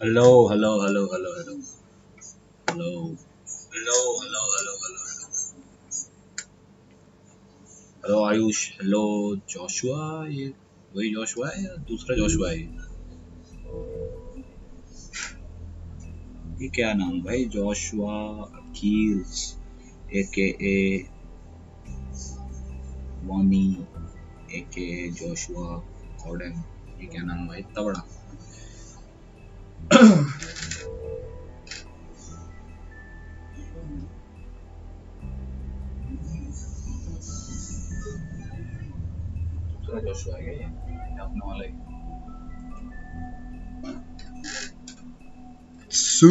Hello, hello, hello, hello, hello, hello, hello, hello, hello, hello, hello, Ayush, hello Joshua, ये वही Joshua है या दूसरा जोशुआ है? ये क्या नाम भाई? Joshua Achilles AKA Vonnie AKA Joshua Cordon, ये क्या नाम है भाई इतना बड़ा? दूसरा जोशुआ है क्या ये अपना वाला ही? सू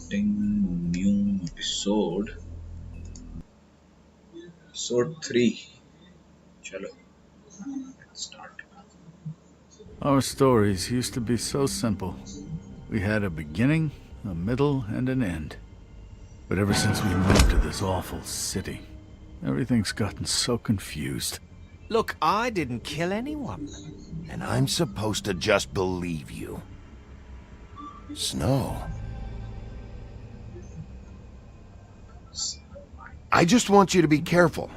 starting new episode 3. Chalo, let's start. Our stories used to be so simple. We had a beginning, a middle, and an end. But ever since we moved to this awful city, everything's gotten so confused. Look, I didn't kill anyone. And I'm supposed to just believe you. Snow. I just want you to be careful.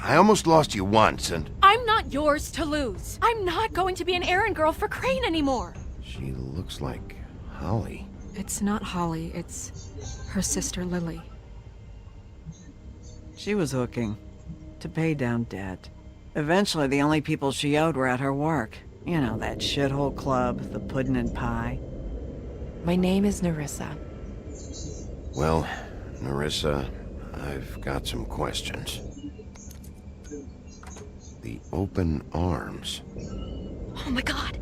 I almost lost you once, and... I'm not yours to lose. I'm not going to be an errand girl for Crane anymore. She looks like Holly. It's not Holly, it's her sister Lily. She was hooking to pay down debt. Eventually, the only people she owed were at her work. You know, that shithole club, the Puddin' and Pie. My name is Nerissa. Well, Nerissa, I've got some questions. The open arms. Oh my god!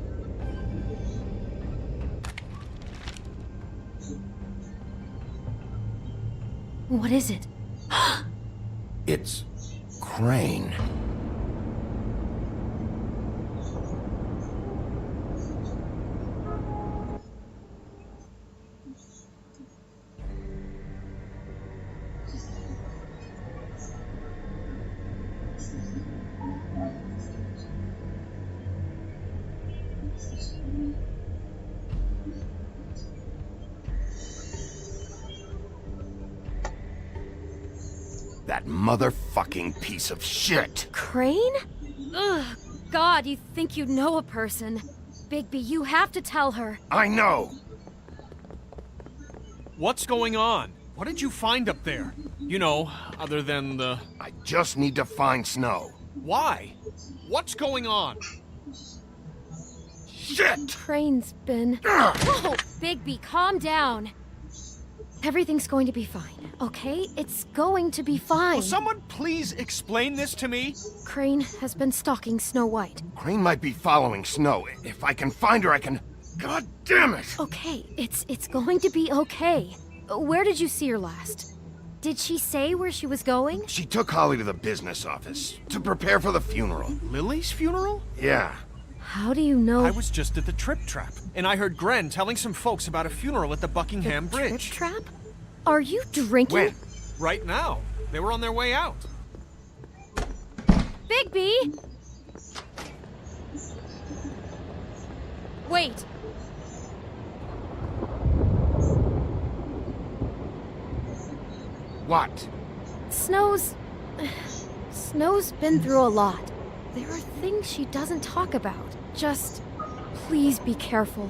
What is it? It's Crane. That motherfucking piece of shit! Crane? Ugh, God, you think you know a person. Bigby, you have to tell her. I know! What's going on? What did you find up there? You know, other than the... I just need to find Snow. Why? What's going on? Shit! Crane's been... Whoa! Bigby, calm down. Everything's going to be fine, okay? It's going to be fine. Will someone please explain this to me? Crane has been stalking Snow White. Crane might be following Snow. If I can find her, I can... God damn it! Okay, it's going to be okay. Where did you see her last? Did she say where she was going? She took Holly to the business office to prepare for the funeral. Lily's funeral? Yeah. How do you know? I was just at the Trip Trap, and I heard Gren telling some folks about a funeral at the Buckingham Trip Bridge. Trap? Are you drinking? When? Right now. They were on their way out. Bigby! Wait. What? Snow's been through a lot. There are things she doesn't talk about. Just please be careful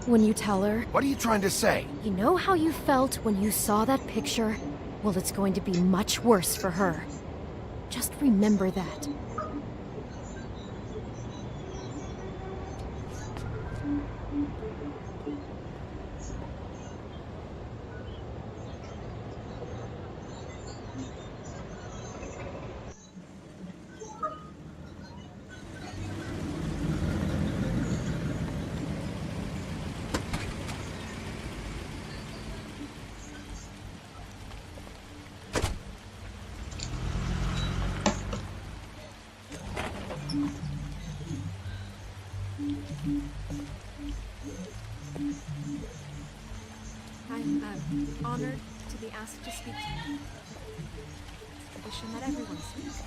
when you tell her. What are you trying to say? You know how you felt when you saw that picture? Well, it's going to be much worse for her. Just remember that. I'm honored to be asked to speak to you. It's a tradition that everyone speaks.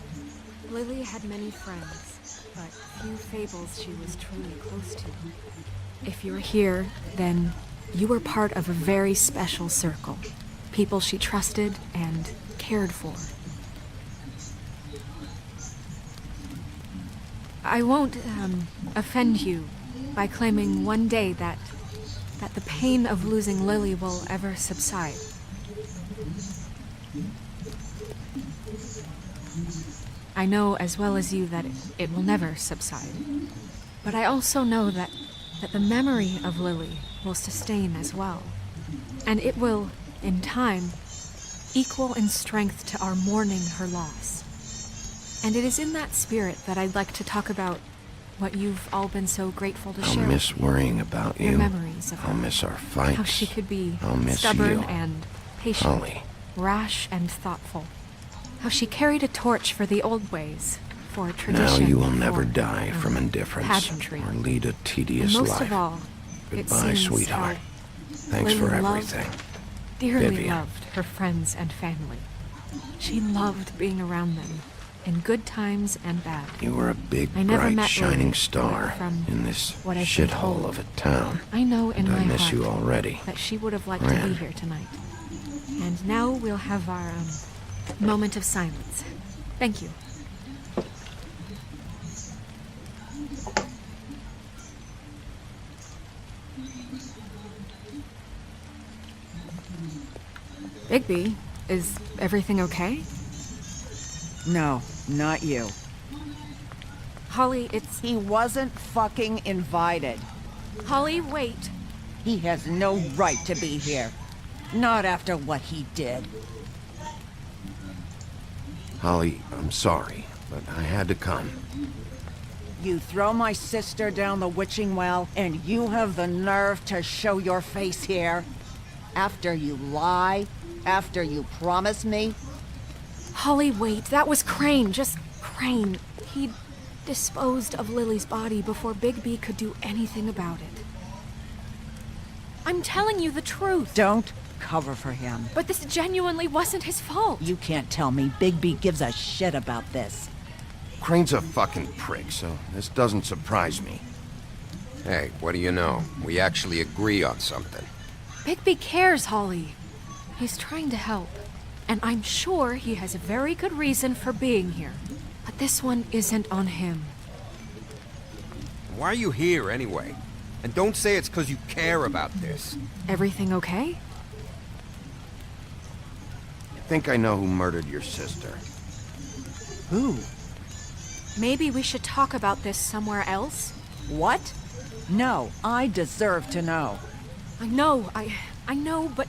Lily had many friends, but few fables she was truly close to. If you're here, then you were part of a very special circle. People she trusted and cared for. I won't offend you by claiming one day that the pain of losing Lily will ever subside. I know as well as you that it will never subside. But I also know that the memory of Lily will sustain as well. And it will, in time, equal in strength to our mourning her loss. And it is in that spirit that I'd like to talk about what you've all been so grateful to share. I'll miss worrying about you. Your memories of her. I'll miss our fights. How she could be I'll miss stubborn you. and patient, Holly. rash and thoughtful. How she carried a torch for the old ways, for tradition. Now you will never for, die from indifference pageantry. or lead a tedious And most life. of all, it Goodbye, seems sweetheart. how Thanks Lily for loved- everything. dearly Vivian. loved her friends and family. She loved being around them, in good times and bad. You were a big, I never bright, met shining Lily, star from in this what I've been shithole told. of a town. I know in And my I miss heart you already. that she would have liked to be Ren. here tonight. And now we'll have our moment of silence. Thank you. Bigby, is everything okay? No, not you. Holly, it's... He wasn't fucking invited. Holly, wait. He has no right to be here. Not after what he did. Holly, I'm sorry, but I had to come. You throw my sister down the witching well, and you have the nerve to show your face here? After you lie? After you promise me? Holly, wait. That was Crane. Just Crane. He disposed of Lily's body before Bigby could do anything about it. I'm telling you the truth. Don't cover for him. But this genuinely wasn't his fault. You can't tell me Bigby gives a shit about this. Crane's a fucking prick, so this doesn't surprise me. Hey, what do you know? We actually agree on something. Bigby cares, Holly. He's trying to help. and I'm sure he has a very good reason for being here. But this one isn't on him. Why are you here, anyway? And don't say it's because you care about this. Everything okay? I think I know who murdered your sister. Who? Maybe we should talk about this somewhere else? What? No, I deserve to know. I know, but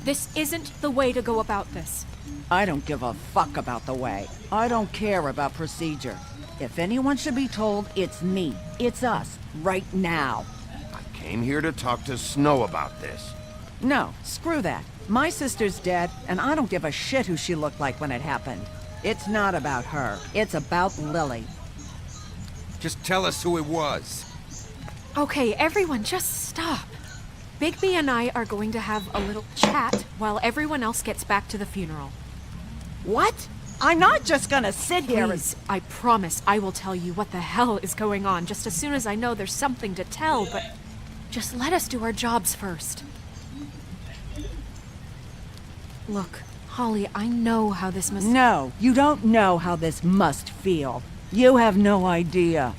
this isn't the way to go about this. I don't give a fuck about the way. I don't care about procedure. If anyone should be told, it's me. It's us. Right now. I came here to talk to Snow about this. No, screw that. My sister's dead, and I don't give a shit who she looked like when it happened. It's not about her. It's about Lily. Just tell us who it was. Okay, everyone, just stop. Bigby and I are going to have a little chat while everyone else gets back to the funeral. What? I'm not just gonna sit here and... Please, I promise I will tell you what the hell is going on just as soon as I know there's something to tell, but just let us do our jobs first. Look, Holly, I know how this must... No, you don't know how this must feel. You have no idea.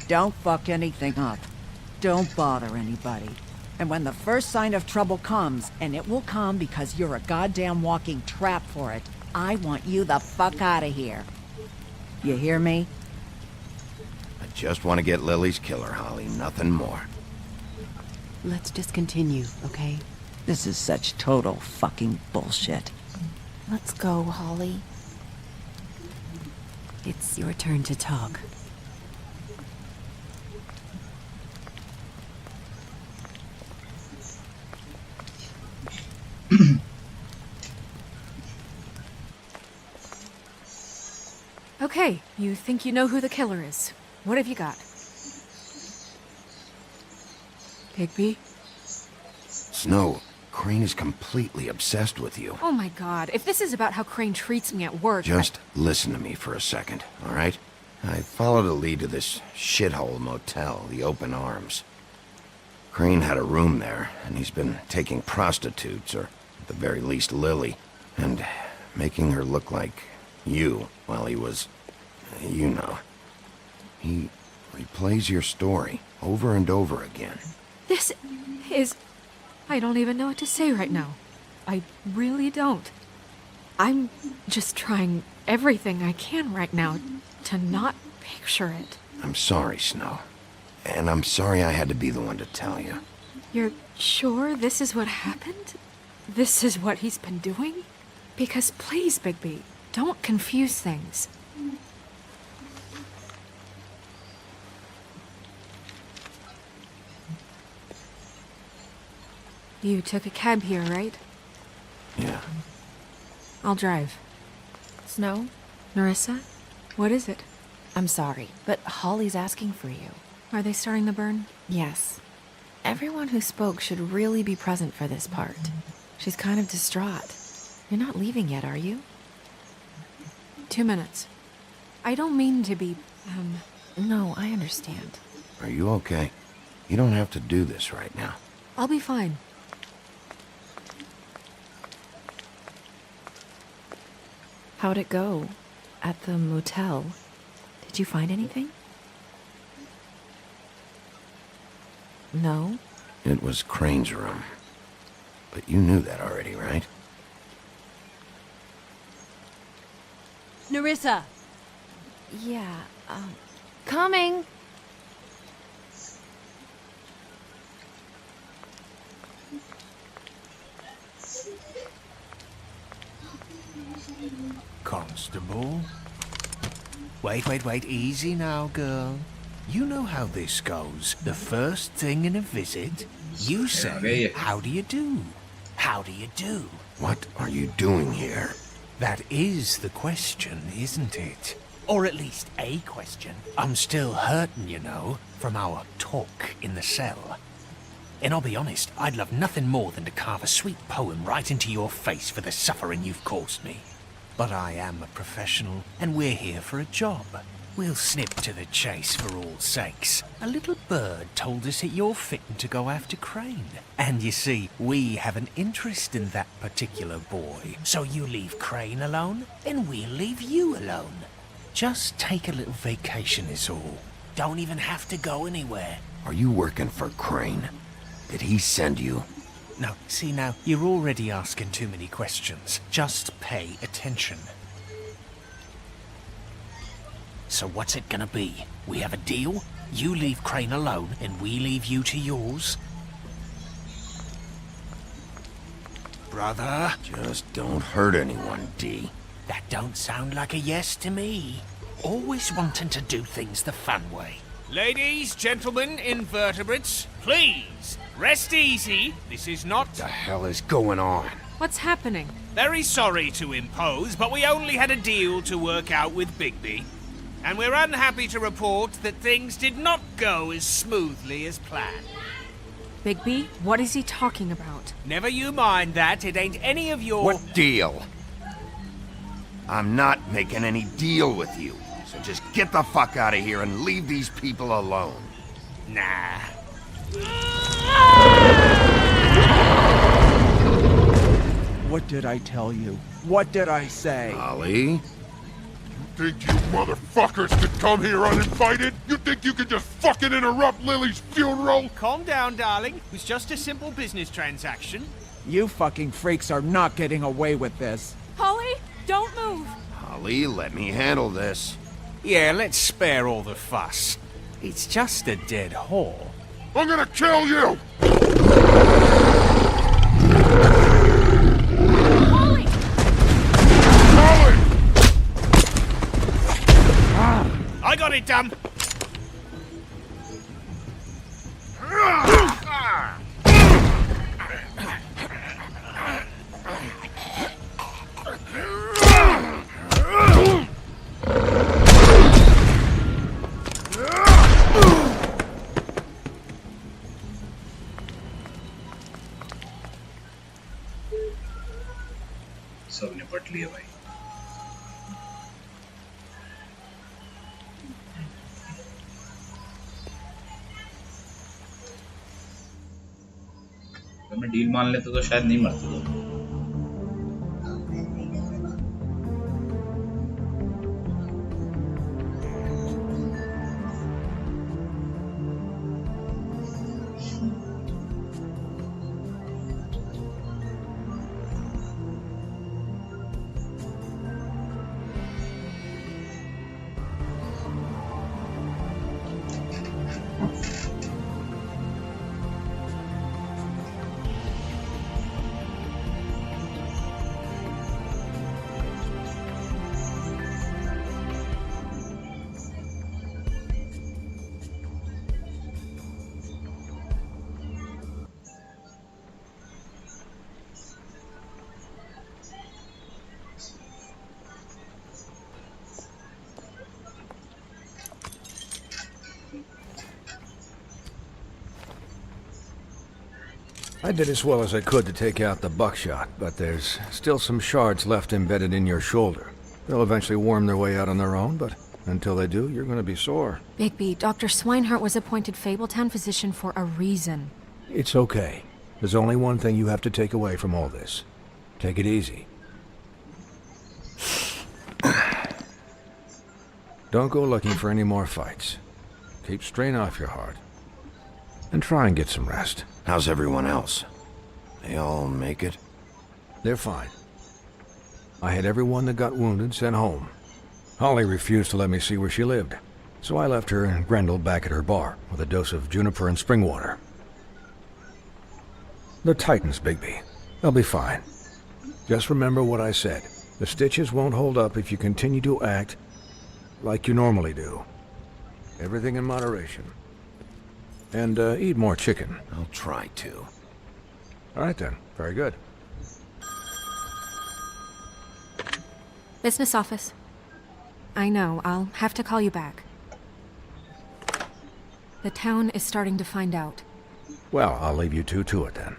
Don't fuck anything up. Don't bother anybody. And when the first sign of trouble comes, and it will come because you're a goddamn walking trap for it, I want you the fuck out of here. You hear me? I just want to get Lily's killer, Holly, nothing more. Let's just continue, okay? This is such total fucking bullshit. Let's go, Holly. It's your turn to talk. Okay, you think you know who the killer is. What have you got? Bigby? Snow, Crane is completely obsessed with you. Oh my god, if this is about how Crane treats me at work... Just listen to me for a second, all right? I followed a lead to this shithole motel, the Open Arms. Crane had a room there, and he's been taking prostitutes, or at the very least Lily, and making her look like you while he was, you know. He replays your story over and over again. This is... I don't even know what to say right now. I really don't. I'm just trying everything I can right now to not picture it. I'm sorry, Snow. And I'm sorry I had to be the one to tell you. You're sure this is what happened? This is what he's been doing? Because please, Bigby, don't confuse things. You took a cab here, right? Yeah. I'll drive. Snow? Nerissa? What is it? I'm sorry, but Holly's asking for you. Are they starting the burn? Yes. Everyone who spoke should really be present for this part. She's kind of distraught. You're not leaving yet, are you? 2 minutes. I don't mean to be, No, I understand. Are you okay? You don't have to do this right now. I'll be fine. How'd it go? At the motel? Did you find anything? No? It was Crane's room. But you knew that already, right? Nerissa! Yeah, coming! Constable? Wait, easy now, girl. You know how this goes. The first thing in a visit, you say, how do you do? How do you do? What are you doing here? That is the question, isn't it? Or at least a question. I'm still hurting, you know, from our talk in the cell. And I'll be honest, I'd love nothing more than to carve a sweet poem right into your face for the suffering you've caused me. But I am a professional, and we're here for a job. We'll snip to the chase for all sakes. A little bird told us that you're fitting to go after Crane. And you see, we have an interest in that particular boy. So you leave Crane alone, and we'll leave you alone. Just take a little vacation is all. Don't even have to go anywhere. Are you working for Crane? Did he send you? No, see now, you're already asking too many questions. Just pay attention. So what's it gonna be? We have a deal? You leave Crane alone, and we leave you to yours? Brother? Just don't hurt anyone, D. That don't sound like a yes to me. Always wanting to do things the fun way. Ladies, gentlemen, invertebrates, please, rest easy. This is not... What the hell is going on? What's happening? Very sorry to impose, but we only had a deal to work out with Bigby. And we're unhappy to report that things did not go as smoothly as planned. Bigby, what is he talking about? Never you mind that, it ain't any of your... What deal? I'm not making any deal with you. So just get the fuck out of here and leave these people alone. Nah. What did I tell you? What did I say? Ollie? Think you motherfuckers could come here uninvited? You think you could just fucking interrupt Lily's funeral? Calm down, darling. It was just a simple business transaction. You fucking freaks are not getting away with this. Holly, don't move! Ollie, let me handle this. Yeah, let's spare all the fuss. It's just a dead whore. I'm gonna kill you! Holly! Holly! I got it done. सब निपट लिए भाई। अगर मैं deal मान लेता तो शायद नहीं मरते दोनों। I did as well as I could to take out the buckshot, but there's still some shards left embedded in your shoulder. They'll eventually worm their way out on their own, but until they do, you're going to be sore. Bigby, Dr. Swinehart was appointed Fabletown physician for a reason. It's okay. There's only one thing you have to take away from all this. Take it easy. Don't go looking for any more fights. Keep strain off your heart. And try and get some rest. How's everyone else? They all make it? They're fine. I had everyone that got wounded sent home. Holly refused to let me see where she lived, so I left her and Grendel back at her bar with a dose of juniper and spring water. They're Titans, Bigby. They'll be fine. Just remember what I said. The stitches won't hold up if you continue to act like you normally do. Everything in moderation. And eat more chicken. I'll try to. All right then. Very good. Business office. I know, I'll have to call you back. The town is starting to find out. Well, I'll leave you two to it then.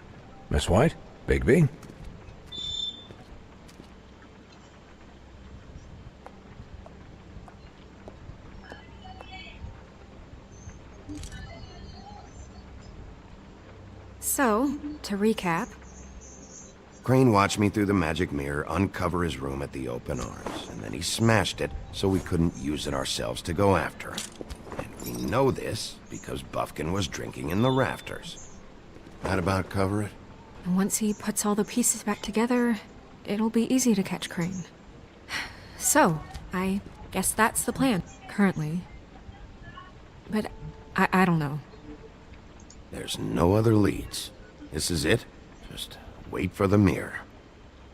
Miss White? Bigby? to recap, Crane watched me through the magic mirror uncover his room at the open arms, and then he smashed it so we couldn't use it ourselves to go after him. And we know this because Buffkin was drinking in the rafters. That about cover it? and once he puts all the pieces back together, it'll be easy to catch Crane. So, I guess that's the plan, currently. But I don't know. There's no other leads. This is it. Just wait for the mirror.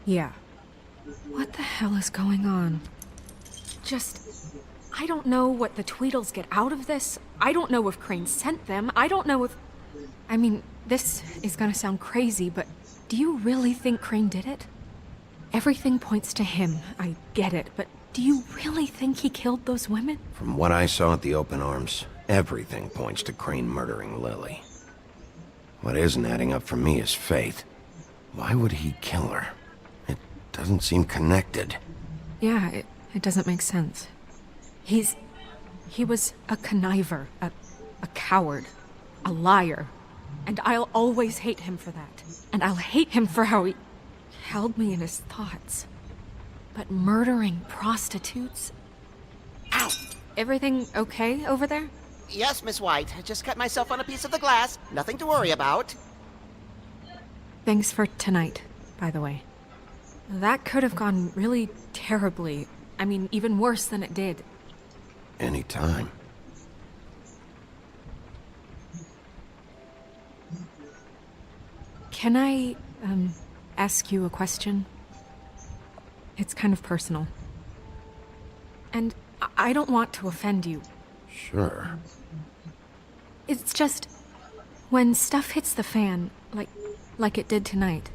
Yeah. What the hell is going on? I don't know what the Tweedles get out of this. I don't know if Crane sent them. I don't know if... I mean, this is gonna sound crazy, but do you really think Crane did it? Everything points to him. I get it, but do you really think he killed those women? From what I saw at the open arms, everything points to Crane murdering Lily. What isn't adding up for me is Faith. Why would he kill her? It doesn't seem connected. Yeah, it doesn't make sense. He was a conniver, a coward, a liar. And I'll always hate him for that. And I'll hate him for how he held me in his thoughts. But murdering prostitutes? Ow! Everything okay over there? Yes, Miss White. I just cut myself on a piece of the glass. Nothing to worry about. Thanks for tonight, by the way. That could have gone really terribly. I mean, even worse than it did. Anytime. Can I, ask you a question? It's kind of personal. And I don't want to offend you. Sure. It's just, when stuff hits the fan, like it did tonight,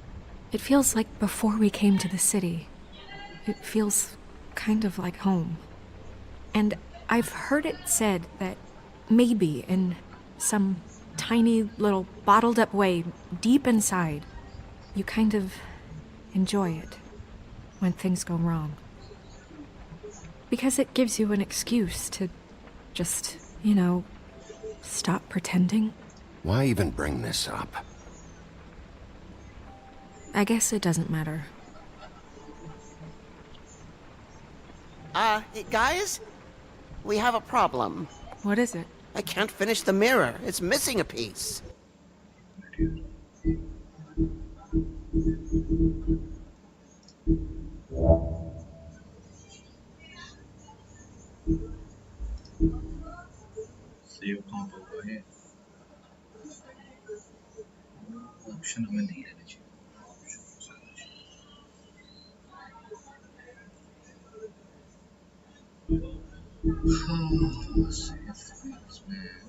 it feels like before we came to the city. It feels kind of like home. And I've heard it said that maybe in some tiny little bottled up way deep inside, you kind of enjoy it when things go wrong. Because it gives you an excuse to just, stop pretending. Why even bring this up? I guess it doesn't matter. Guys? We have a problem. What is it? I can't finish the mirror. It's missing a piece. Save कहाँ पर हुआ है? Option हमें नहीं रहना चाहिए. Save files में.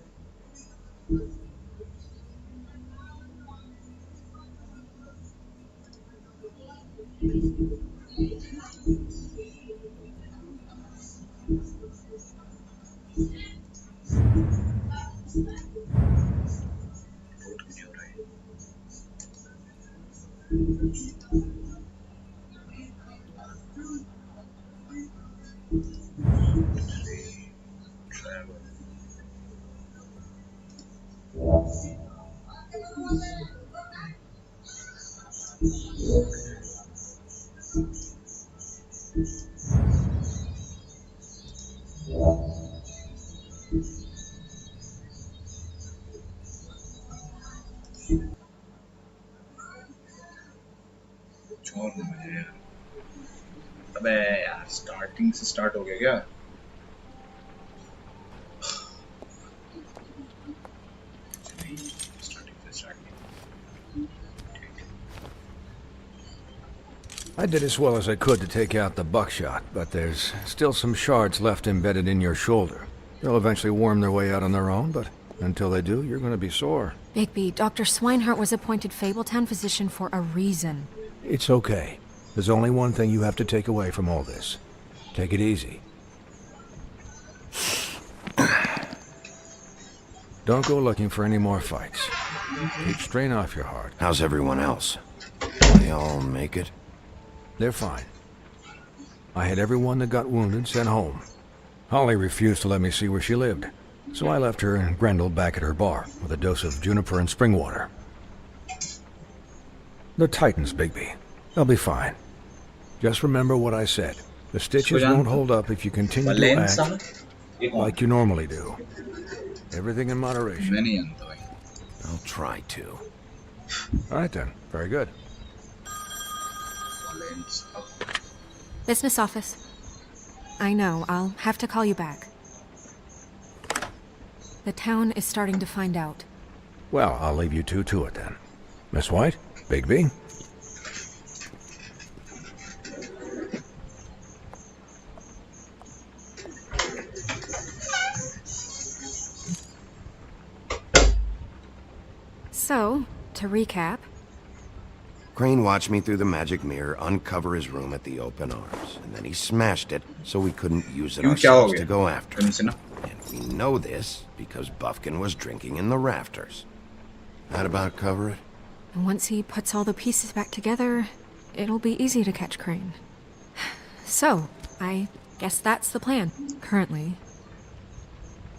और मुझे यार अबे यार स्टार्टिंग से स्टार्ट हो गया क्या I did as well as I could to take out the buckshot, but there's still some shards left embedded in your shoulder. They'll eventually worm their way out on their own, but until they do, you're going to be sore. Bigby, Dr. Swinehart was appointed Fabletown physician for a reason. It's okay. There's only one thing you have to take away from all this. Take it easy. Don't go looking for any more fights. Keep strain off your heart. How's everyone else? They all make it? They're fine. I had everyone that got wounded sent home. Holly refused to let me see where she lived, so I left her and Grendel back at her bar with a dose of juniper and spring water. The Titans, Bigby. They'll be fine. Just remember what I said. The stitches won't hold up if you continue to act like you normally do. Everything in moderation. I'll try to. All right then. Very good. Business office. I know, I'll have to call you back. The town is starting to find out. Well, I'll leave you two to it then. Miss White? Bigby? So, to recap... Crane watched me through the magic mirror uncover his room at the open arms, and then he smashed it so we couldn't use it ourselves to go after him. And we know this because Buffkin was drinking in the rafters. That about cover it? And once he puts all the pieces back together, it'll be easy to catch Crane. So, I guess that's the plan, currently.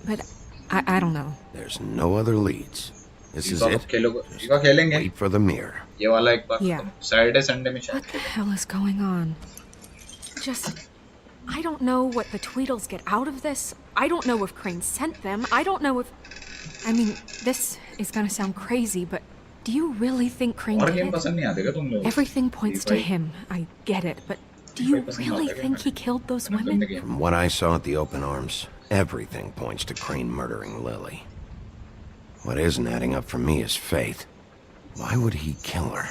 But I don't know. There's no other leads. This is it. Just खेलेंगे wait for the mirror. ये वाला एक बार Yeah. Saturday Sunday में What the hell is going on? I don't know what the Tweedles get out of this. I don't know if Crane sent them. I don't know if... I mean, this is gonna sound crazy, but do you really think Crane और did game it? पसंद नहीं आते क्या तुम लोग Everything points to him. I get it, but do you really think he killed those women? From what I saw at the open arms, everything points to Crane murdering Lily. What isn't adding up for me is Faith. Why would he kill her?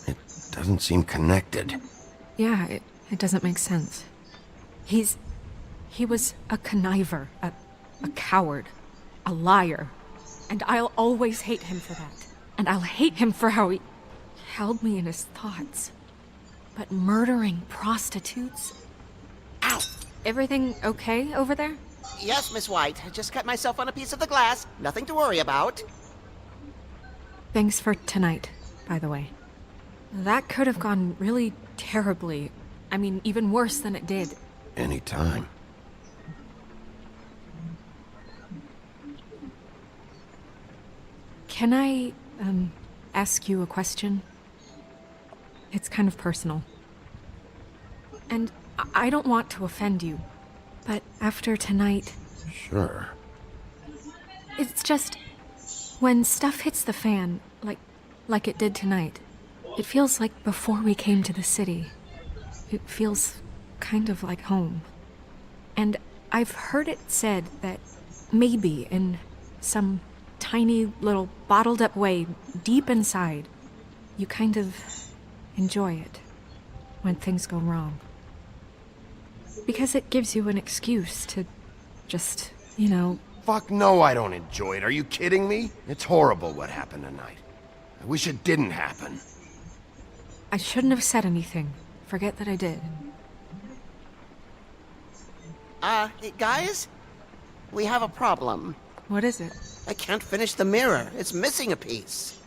It doesn't seem connected. Yeah, it doesn't make sense. He was a conniver, a coward, a liar. And I'll always hate him for that. And I'll hate him for how he held me in his thoughts. But murdering prostitutes? Ow! Everything okay over there? Yes, Miss White. I just cut myself on a piece of the glass. Nothing to worry about. Thanks for tonight, by the way. That could have gone really terribly. I mean, even worse than it did. Anytime. Can I, ask you a question? It's kind of personal. And I don't want to offend you, but after tonight... Sure. It's just... When stuff hits the fan, like it did tonight, it feels like before we came to the city. It feels kind of like home. And I've heard it said that maybe in some tiny little bottled up way deep inside, you kind of enjoy it when things go wrong. Because it gives you an excuse to just, you know... Fuck no, I don't enjoy it. Are you kidding me? It's horrible what happened tonight. I wish it didn't happen. I shouldn't have said anything. Forget that I did. Guys? We have a problem. What is it? I can't finish the mirror. It's missing a piece.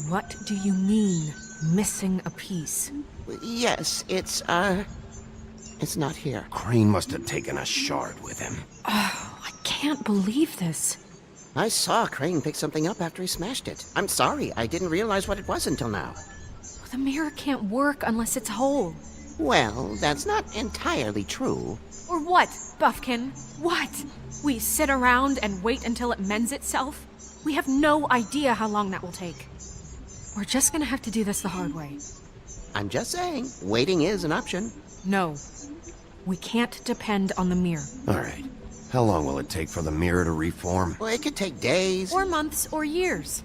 What do you mean, missing a piece? Yes, it's not here. Crane must have taken a shard with him. Oh, I can't believe this. I saw Crane pick something up after he smashed it. I'm sorry, I didn't realize what it was until now. The mirror can't work unless it's whole. Well, that's not entirely true. Or what, Buffkin? What? We sit around and wait until it mends itself? We have no idea how long that will take. We're just gonna have to do this the hard way. I'm just saying, waiting is an option. No. We can't depend on the mirror. All right. How long will it take for the mirror to reform? Well, it could take days. Or months, or years.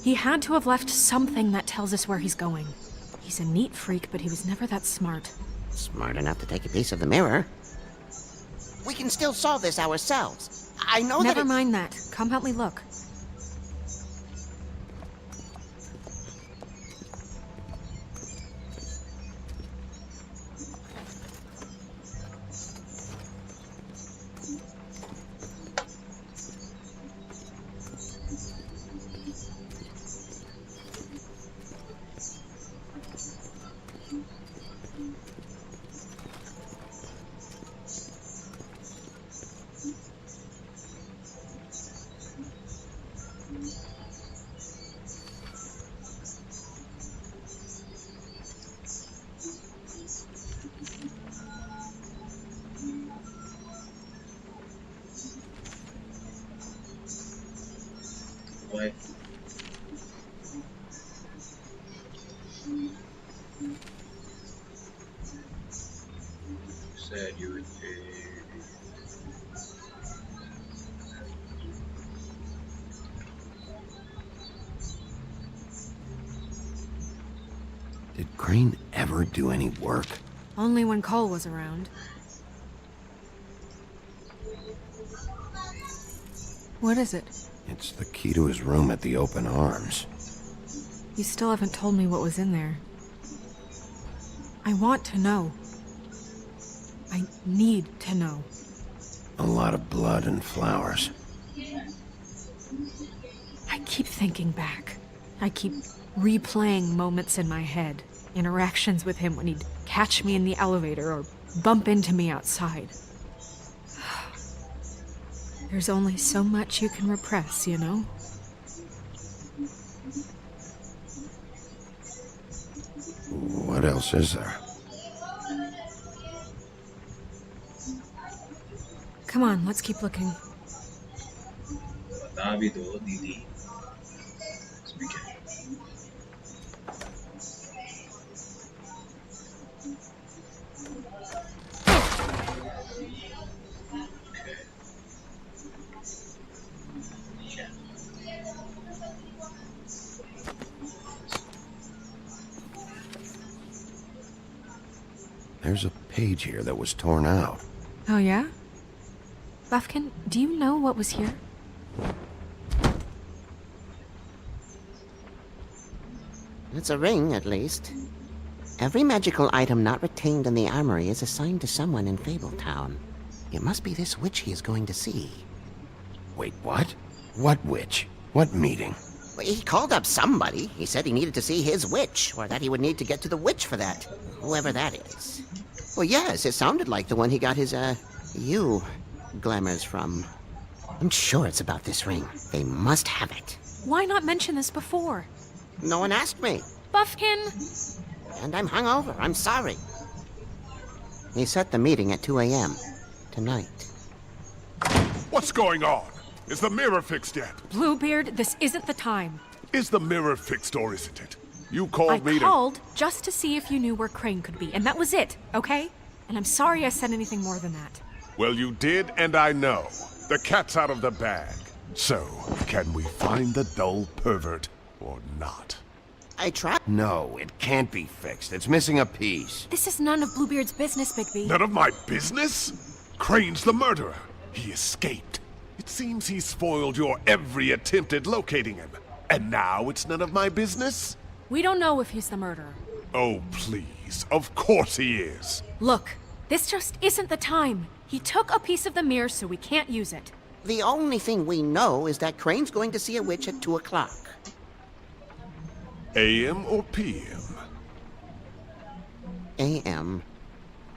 He had to have left something that tells us where he's going. He's a neat freak, but he was never that smart. Smart enough to take a piece of the mirror. We can still solve this ourselves. I know that Never mind that. Come help me look. said you would Did Crane ever do any work? Only when Cole was around. What is it? It's the key to his room at the Open Arms. You still haven't told me what was in there. I want to know. I need to know. A lot of blood and flowers. I keep thinking back. I keep replaying moments in my head. Interactions with him when he'd catch me in the elevator or bump into me outside. There's only so much you can repress, you know? What else is there? Come on, let's keep looking. बता भी दो दीदी इसमें क्या है? There's a page here that was torn out. Oh, yeah? Buffkin, do you know what was here? It's a ring, at least. Every magical item not retained in the armory is assigned to someone in Fabletown. It must be this witch he is going to see. Wait, what? What witch? What meeting? Well, he called up somebody. He said he needed to see his witch, or that he would need to get to the witch for that. Whoever that is. Well, yes, it sounded like the one he got his, glamours from. I'm sure it's about this ring. They must have it. Why not mention this before? No one asked me. Buffkin! And I'm hungover. I'm sorry. He set the meeting at 2 a.m. tonight. What's going on? Is the mirror fixed yet? Bluebeard, this isn't the time. Is the mirror fixed or isn't it? You called me I called just to see if you knew where Crane could be, and that was it, okay? And I'm sorry I said anything more than that. Well, you did, and I know. The cat's out of the bag. So, can we find the dull pervert or not? I tried. No, it can't be fixed. It's missing a piece. This is none of Bluebeard's business, Bigby. None of my business? Crane's the murderer. He escaped. It seems he spoiled your every attempt at locating him. And now it's none of my business? We don't know if he's the murderer. Oh, please. Of course he is. Look, this just isn't the time. He took a piece of the mirror, so we can't use it. The only thing we know is that Crane's going to see a witch at 2 o'clock. AM or PM? AM.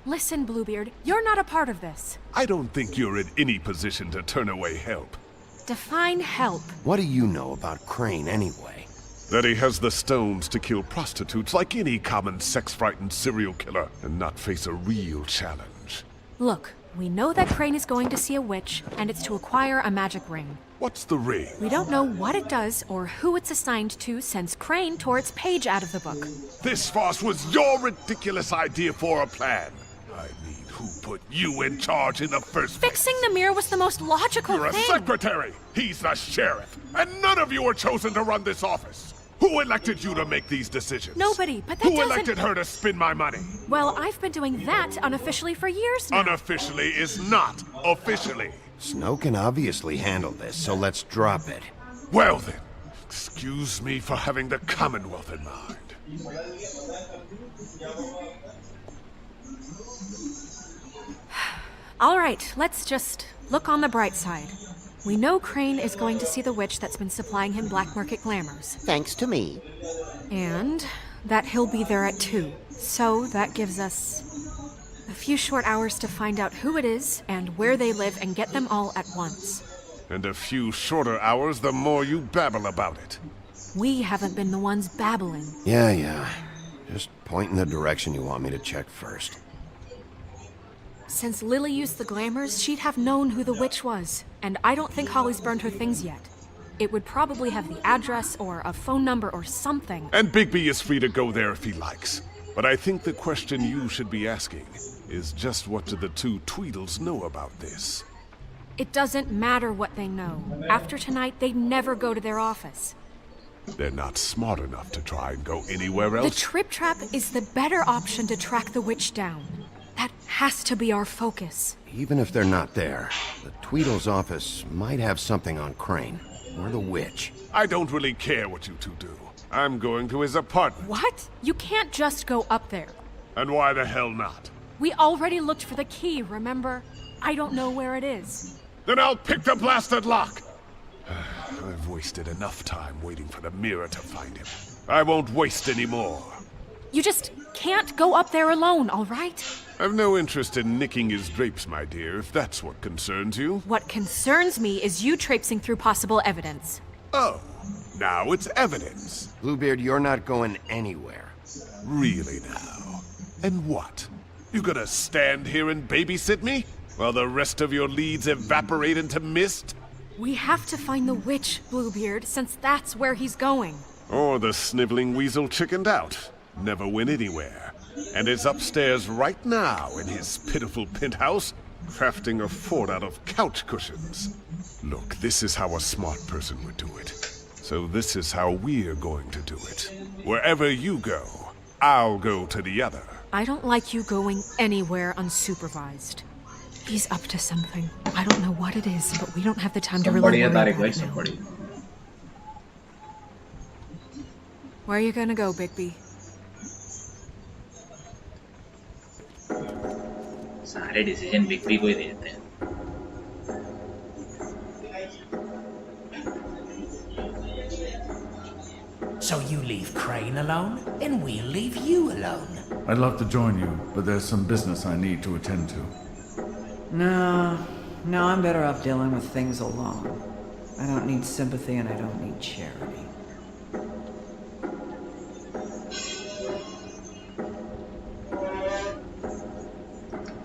Listen, Bluebeard, you're not a part of this. I don't think you're in any position to turn away help. Define help. What do you know about Crane anyway? That he has the stones to kill prostitutes like any common sex-frightened serial killer and not face a real challenge. Look, we know that Crane is going to see a witch, and it's to acquire a magic ring. What's the ring? We don't know what it does or who it's assigned to since Crane tore its page out of the book. This farce was your ridiculous idea for a plan. I mean, who put you in charge in the first place? Fixing the mirror was the most logical You're thing. a secretary. He's the sheriff. And none of you were chosen to run this office. Who elected you to make these decisions? Nobody, but that Who doesn't... elected her to spend my money? Well, I've been doing that unofficially for years now. Unofficially is not officially. Snow can obviously handle this, so let's drop it. Well then, excuse me for having the Commonwealth in mind. All right, let's just look on the bright side. We know Crane is going to see the witch that's been supplying him black market glamours. Thanks to me. And that he'll be there at 2. So that gives us a few short hours to find out who it is and where they live and get them all at once. And a few shorter hours the more you babble about it. We haven't been the ones babbling. Yeah. Just point in the direction you want me to check first. Since Lily used the glamours, she'd have known who the witch was. And I don't think Holly's burned her things yet. It would probably have the address or a phone number or something. And Bigby is free to go there if he likes. But I think the question you should be asking is just what do the two Tweedles know about this? It doesn't matter what they know. After tonight, they never go to their office. They're not smart enough to try and go anywhere else? The Trip Trap is the better option to track the witch down. That has to be our focus. Even if they're not there, the Tweedle's office might have something on Crane, or the witch. I don't really care what you two do. I'm going to his apartment. What? You can't just go up there. And why the hell not? We already looked for the key, remember? I don't know where it is. Then I'll pick the blasted lock! I've wasted enough time waiting for the mirror to find him. I won't waste any more. You just can't go up there alone, all right? I've no interest in nicking his drapes, my dear, if that's what concerns you. What concerns me is you traipsing through possible evidence. Oh, now it's evidence. Bluebeard, you're not going anywhere. Really now? And what? You gonna stand here and babysit me? While the rest of your leads evaporate into mist? We have to find the witch, Bluebeard, since that's where he's going. Or the sniveling weasel chickened out. Never went anywhere. And is upstairs right now in his pitiful penthouse, crafting a fort out of couch cushions. Look, this is how a smart person would do it. So this is how we're going to do it. Wherever you go, I'll go to the other. I don't like you going anywhere unsupervised. He's up to something. I don't know what it is, but we don't have the time to really worry about it now. Where are you gonna go, Bigby? सारे decision Big B को ही देते हैं. So you leave Crane alone, then we'll leave you alone. I'd love to join you, but there's some business I need to attend to. No, I'm better off dealing with things alone. I don't need sympathy and I don't need charity.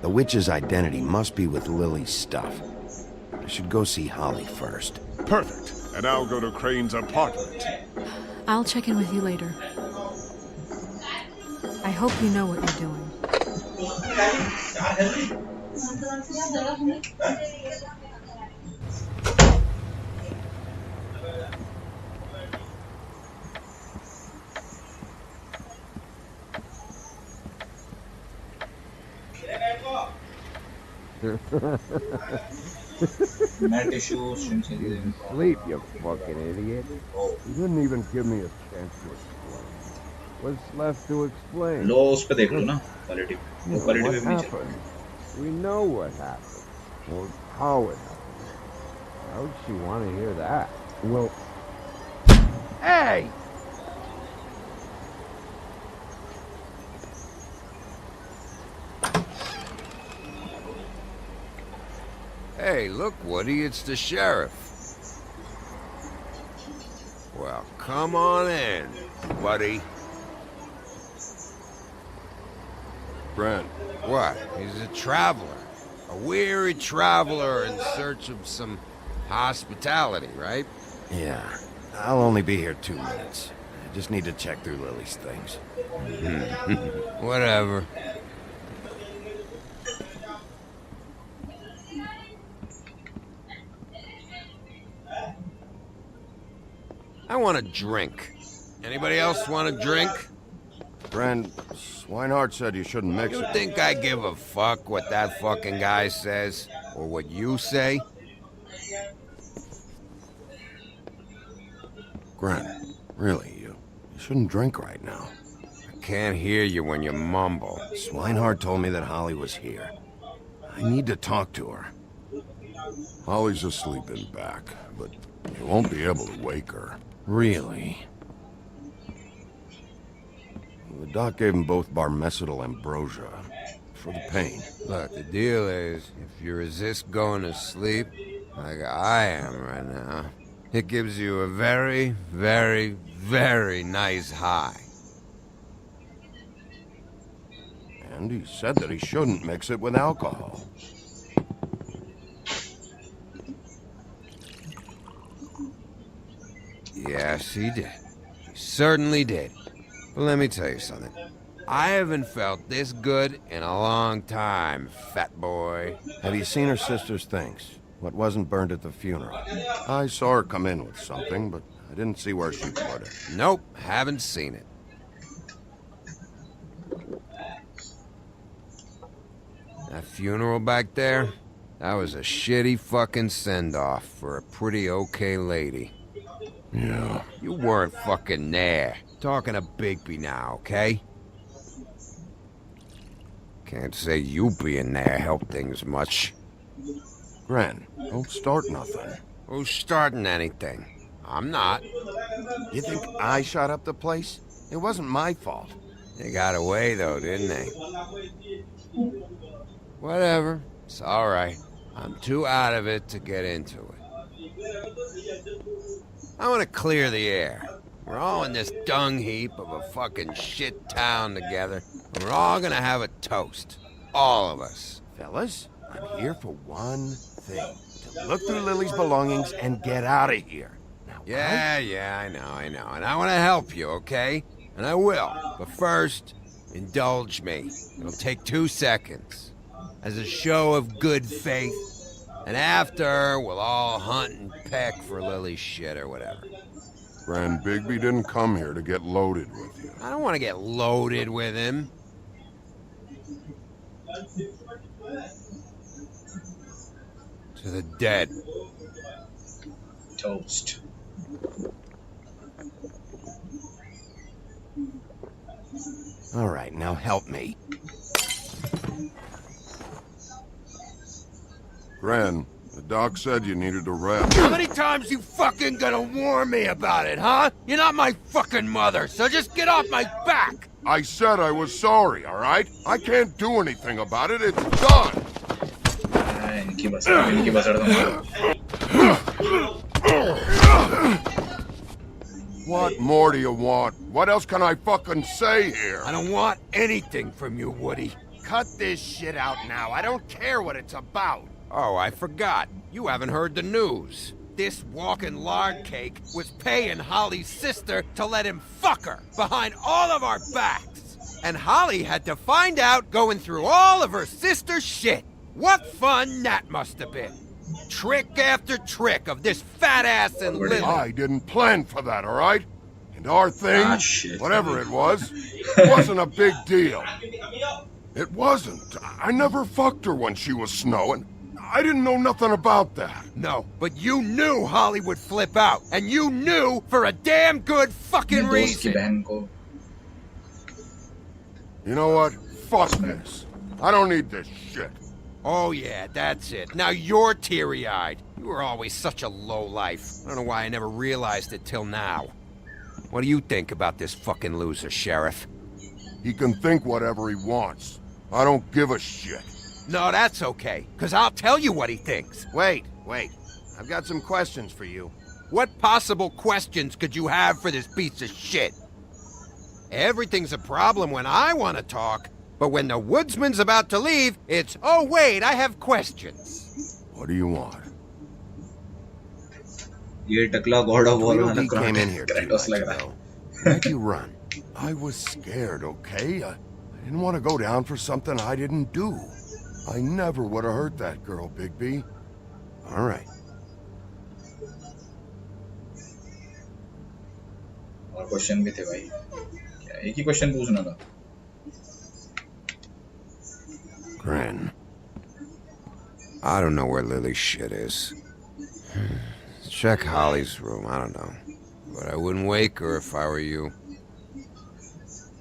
The witch's identity must be with Lily's stuff. I should go see Holly first. Perfect. And I'll go to Crane's apartment. I'll check in with you later. I hope you know what you're doing. Sleep, you fucking idiot. You didn't even give me a chance to explain. What's left to explain? लो उस पे देख लो ना quality वो quality पे भी नहीं चल. We know what happened. Or how it happened. How would she want to hear that? Well... Hey! Hey, look, Woody, it's the sheriff. Well, come on in, buddy. Brent. What? He's a traveler. A weary traveler in search of some hospitality, right? Yeah. I'll only be here 2 minutes. I just need to check through Lily's things. Whatever. I want a drink. Anybody else want a drink? Friend, Swinehart said you shouldn't mix it. You think I give a fuck what that fucking guy says? Or what you say? Grant, really, you shouldn't drink right now. I can't hear you when you mumble. Swinehart told me that Holly was here. I need to talk to her. Holly's asleep in back, but you won't be able to wake her. Really? The doc gave them both barmecidal ambrosia for the pain. Look, the deal is, if you resist going to sleep, like I am right now, it gives you a very, very, very nice high. And he said that he shouldn't mix it with alcohol. Yes, he did. He certainly did. But let me tell you something. I haven't felt this good in a long time, fat boy. Have you seen her sister's things? What wasn't burned at the funeral? I saw her come in with something, but I didn't see where she put it. Nope, haven't seen it. That funeral back there? That was a shitty fucking send-off for a pretty okay lady. Yeah. You weren't fucking there. Talking to Bigby now, okay? Can't say you being there helped things much. Gren, don't start nothing. Who's starting anything? I'm not. You think I shot up the place? It wasn't my fault. They got away though, didn't they? Whatever. It's alright. I'm too out of it to get into it. I want to clear the air. We're all in this dung heap of a fucking shit town together, and we're all gonna have a toast. All of us. Fellas, I'm here for one thing. To look through Lily's belongings and get out of here. Now, Yeah, I know. And I want to help you, okay? And I will. But first, indulge me. It'll take 2 seconds. As a show of good faith. And after, we'll all hunt and peck for Lily's shit or whatever. Grand Bigby didn't come here to get loaded with you. I don't want to get loaded with him. To the dead. Toast. All right, now help me. Gran, the doc said you needed a rest. How many times you fucking gonna warn me about it, huh? You're not my fucking mother, so just get off my back! I said I was sorry, all right? I can't do anything about it. It's done. इनकी बसड़ दूंगा. What more do you want? What else can I fucking say here? I don't want anything from you, Woody. Cut this shit out now. I don't care what it's about. Oh, I forgot. You haven't heard the news. This walking lard cake was paying Holly's sister to let him fuck her behind all of our backs. And Holly had to find out going through all of her sister's shit. What fun that must have been. Trick after trick of this fat ass and Lily. I didn't plan for that, all right? And our thing, Shit. whatever it wasn't a big deal. It wasn't. I never fucked her when she was snowing. I didn't know nothing about that. No, but you knew Holly would flip out. And you knew for a damn good fucking अपने दोस्त की reason. बहन को. You know what? Fuck this. I don't need this shit. Oh yeah, that's it. Now you're teary-eyed. You were always such a lowlife. I don't know why I never realized it till now. What do you think about this fucking loser, Sheriff? He can think whatever he wants. I don't give a shit. No, that's okay, because I'll tell you what he thinks. Wait. I've got some questions for you. What possible questions could you have for this piece of shit? Everything's a problem when I want to talk, but when the woodsman's about to leave, it's, oh wait, I have questions. What do you want? ये टकला God of war He came in here 2 Kratos nights लग रहा है. ago. Why'd you run? I was scared, okay? I didn't want to go down for something I didn't do. I never would have hurt that girl, Bigby. All right. और question भी थे भाई. क्या एक ही question पूछना था. Gren. I don't know where Lily's shit is. Check Holly's room, I don't know. But I wouldn't wake her if I were you.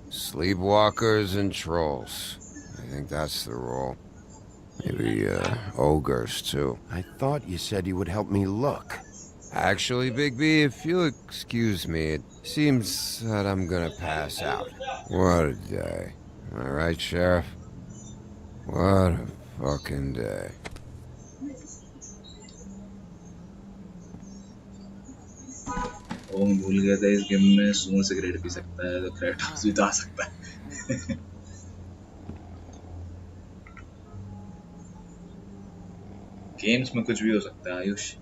Sleepwalkers and trolls. I think that's the rule. Maybe, ogres, too. I thought you said you would help me look. Actually, Bigby, if you'll excuse me, it seems that I'm gonna pass out. What a day. Am I right, Sheriff? What a fucking day. वो मैं भूल गया था इस game में सून cigarette P सकता है तो क्रेटोस भी तो आ सकता है. गेम्स में कुछ भी हो सकता है आयुष.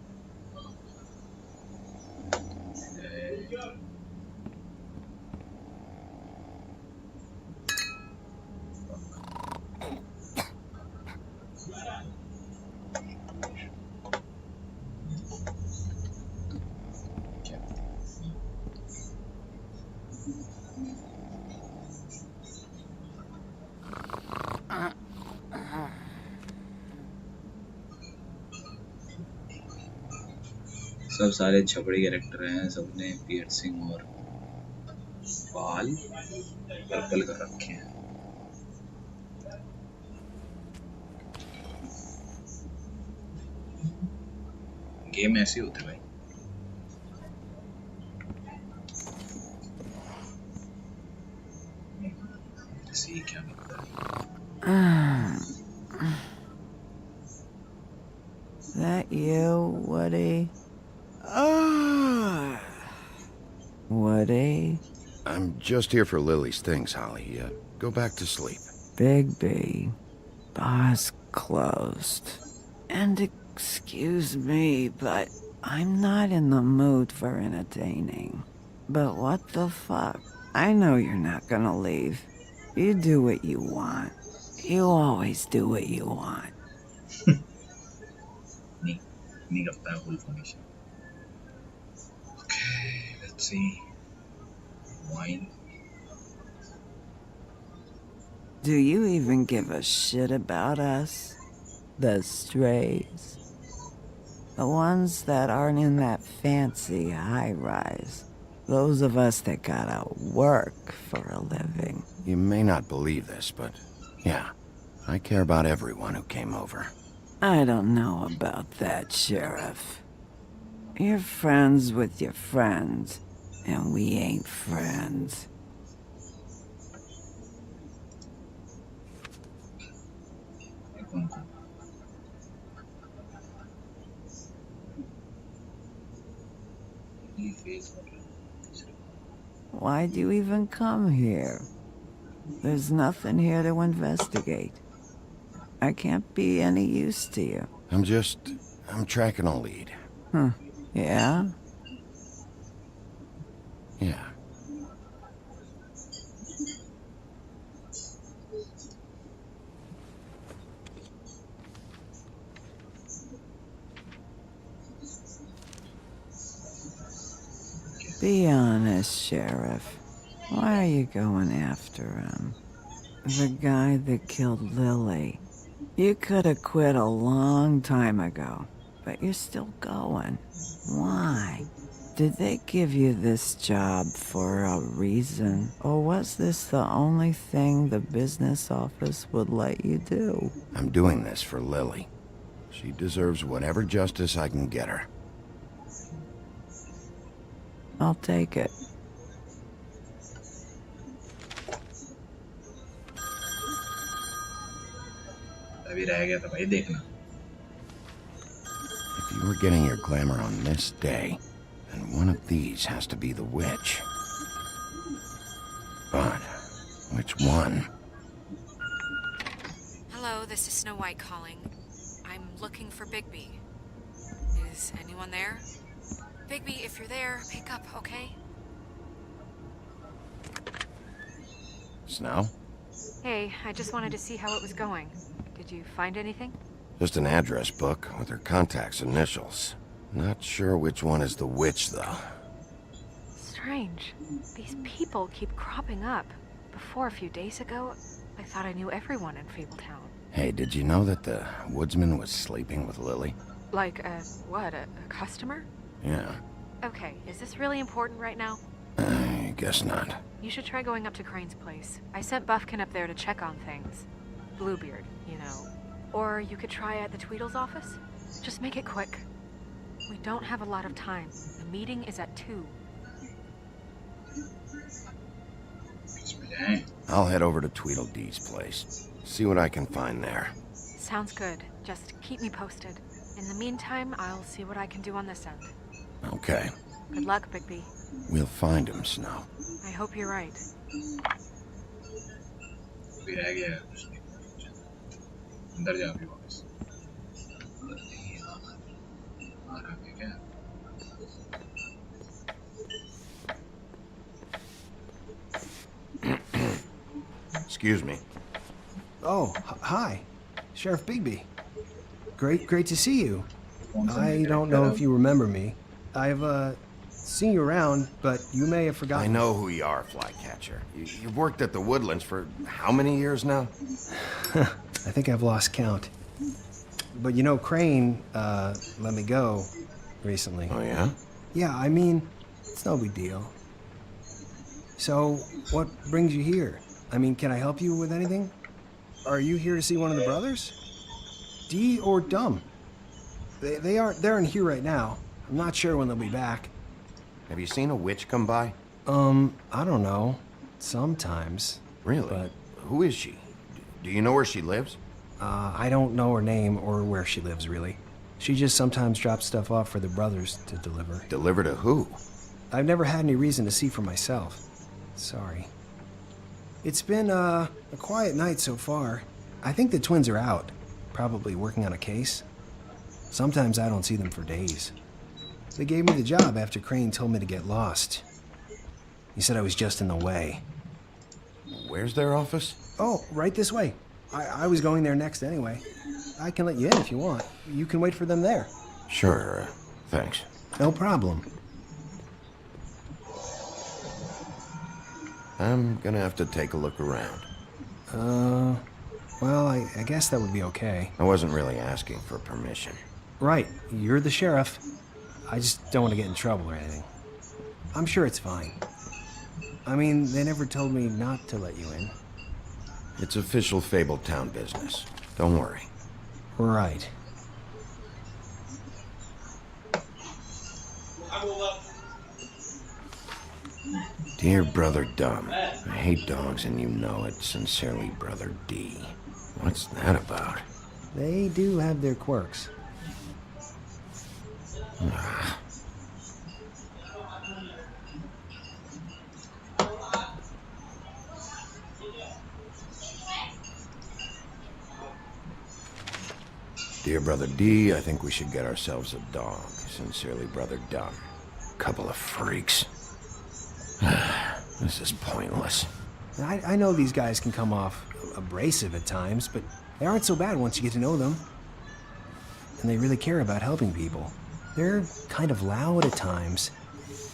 सब सारे छपड़ी कैरेक्टर हैं, सबने पियर्सिंग और बाल पर्पल कर रखे हैं। गेम ऐसे होते भाई। सी क्या लगता है? That you, Woody? Woody? I'm just here for Lily's things, Holly. Go back to sleep. Bigby. Bar's closed. And excuse me, but I'm not in the mood for entertaining. But what the fuck? I know you're not gonna leave. You do what you want. You always do what you want. नहीं करता है full formation. Okay, let's see. Wine. Do you even give a shit about us? The strays? The ones that aren't in that fancy high-rise. Those of us that gotta work for a living. You may not believe this, but yeah, I care about everyone who came over. I don't know about that, Sheriff. You're friends with your friends, and we ain't friends. Why'd you even come here? There's nothing here to investigate. I can't be any use to you. I'm tracking a lead. Yeah? Yeah. Be honest, Sheriff. Why are you going after him? The guy that killed Lily. You could have quit a long time ago, but you're still going. Why? Did they give you this job for a reason? Or was this the only thing the business office would let you do? I'm doing this for Lily. She deserves whatever justice I can get her. I'll take it. अभी रह गया था भाई देखना। If you were getting your glamour on this day, then one of these has to be the witch. But which one? Hello, this is Snow White calling. I'm looking for Bigby. Is anyone there? Bigby, if you're there, pick up, okay? Snow? Hey, I just wanted to see how it was going. Did you find anything? Just an address book with her contact's initials. Not sure which one is the witch, though. Strange. These people keep cropping up. Before, a few days ago, I thought I knew everyone in Fabletown. Hey, did you know that the woodsman was sleeping with Lily? Like, what, a customer? Yeah. Okay, is this really important right now? I guess not. You should try going up to Crane's place. I sent Buffkin up there to check on things. Bluebeard, you know. Or you could try at the Tweedle's office. Just make it quick. We don't have a lot of time. The meeting is at 2. I'll head over to Tweedledee's place. See what I can find there. Sounds good. Just keep me posted. In the meantime, I'll see what I can do on this end. Okay. Good luck, Bigby. We'll find him, Snow. I hope you're right. अभी रह गया है कुछ नहीं। अंदर जा अभी वापस। आ रहा है क्या? Excuse me. Oh, hi. Sheriff Bigby. Great to see you. I don't know if you remember me. I've, seen you around, but you may have forgotten. I know who you are, Flycatcher. You've worked at the Woodlands for how many years now? I think I've lost count. But you know, Crane, let me go. recently. Oh, yeah? Yeah, I mean, it's no big deal. So, what brings you here? I mean, can I help you with anything? Are you here to see one of the brothers? Dee or Dumb? They're in here right now. I'm not sure when they'll be back. Have you seen a witch come by? I don't know. Sometimes. Really? But, who is she? Do you know where she lives? I don't know her name or where she lives, really. She just sometimes drops stuff off for the brothers to deliver. Deliver to who? I've never had any reason to see for myself. Sorry. It's been, a quiet night so far. I think the twins are out. Probably working on a case. Sometimes I don't see them for days. They gave me the job after Crane told me to get lost. He said I was just in the way. Where's their office? Oh, right this way. I was going there next anyway. I can let you in if you want. You can wait for them there. Sure, thanks. No problem. I'm gonna have to take a look around. Well, I guess that would be okay. I wasn't really asking for permission. Right, you're the sheriff. I just don't want to get in trouble or anything. I'm sure it's fine. I mean, they never told me not to let you in. It's official Fabletown business. Don't worry. Right. Dear Brother Dumb, I hate dogs and you know it. Sincerely, Brother D. What's that about? They do have their quirks. Dear Brother D, I think we should get ourselves a dog. Sincerely, Brother Dumb. Couple of freaks. This is pointless. I know these guys can come off abrasive at times, but they aren't so bad once you get to know them. And they really care about helping people. They're kind of loud at times,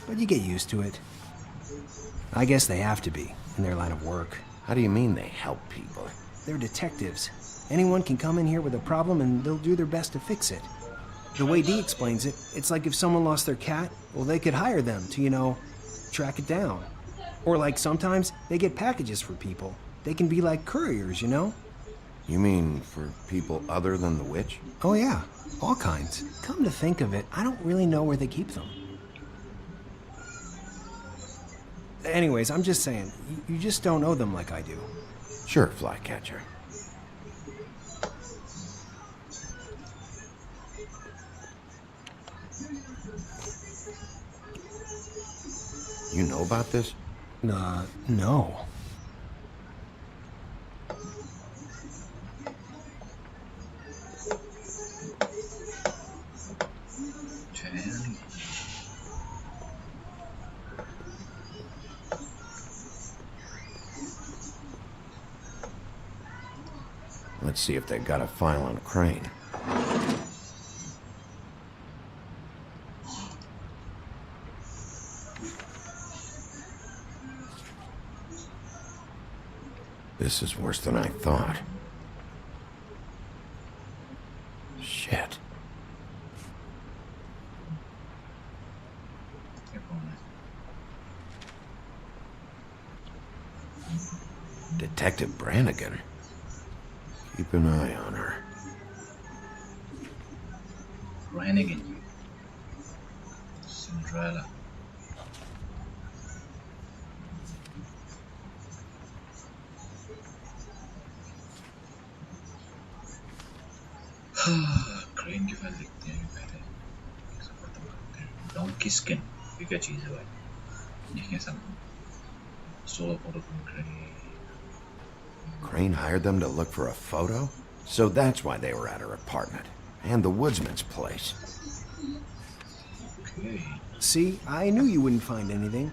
but you get used to it. I guess they have to be, in their line of work. How do you mean they help people? They're detectives. Anyone can come in here with a problem and they'll do their best to fix it. The way Dee explains it, it's like if someone lost their cat, well, they could hire them to, track it down. Or like sometimes they get packages for people. They can be like couriers, You mean for people other than the witch? Oh yeah, all kinds. Come to think of it, I don't really know where they keep them. Anyways, I'm just saying, you just don't know them like I do. Sure, Flycatcher. You know about this? No. Let's see if they got a file on Crane. This is worse than I thought. Shit. Detective Brannigan. Keep an eye on her. Brannigan. Cinderella. Crane की file देखते हैं पहले सब खत्म करते हैं donkey skin ये क्या चीज़ है भाई ये कैसा solo photo from crane Crane hired them to look for a photo? So that's why they were at her apartment. And the woodsman's place. Okay. See, I knew you wouldn't find anything.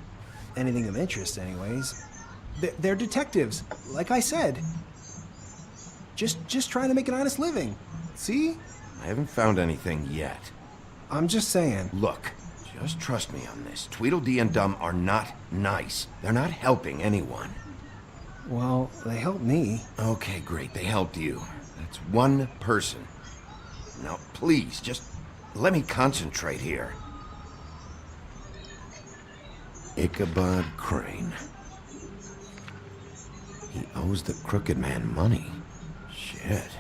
Anything of interest, anyways. They're detectives, like I said. Just trying to make an honest living. See? I haven't found anything yet. I'm just saying. Look, just trust me on this. Tweedledee and Dumb are not nice. They're not helping anyone. Well, they helped me. Okay, great. They helped you. That's one person. Now, please, just let me concentrate here. Ichabod Crane. He owes the Crooked Man money. Shit.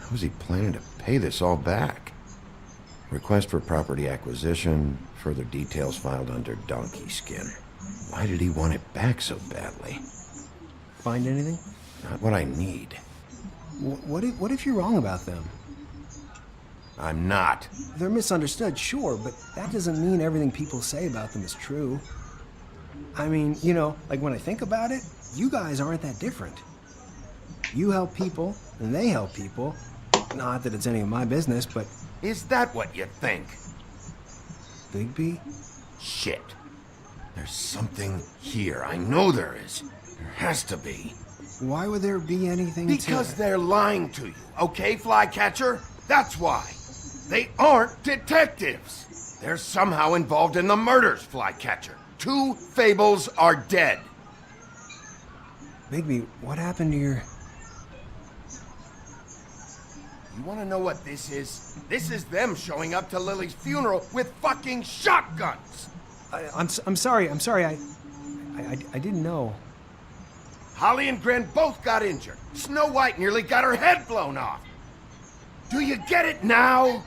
How was he planning to pay this all back? Request for property acquisition. Further details filed under donkey skin. Why did he want it back so badly? Find anything? Not what I need. What if you're wrong about them? I'm not. They're misunderstood, sure, but that doesn't mean everything people say about them is true. I mean, you know, like when I think about it, you guys aren't that different. You help people, and they help people. Not that it's any of my business, but... Is that what you think? Bigby? Shit. There's something here. I know there is. There has to be. Why would there be anything Because they're lying to you, okay, Flycatcher? That's why. They aren't detectives. They're somehow involved in the murders, Flycatcher. 2 Fables are dead. Bigby, what happened to your... You want to know what this is? This is them showing up to Lily's funeral with fucking shotguns! I'm sorry. I didn't know. Holly and Gren both got injured. Snow White nearly got her head blown off. Do you get it now?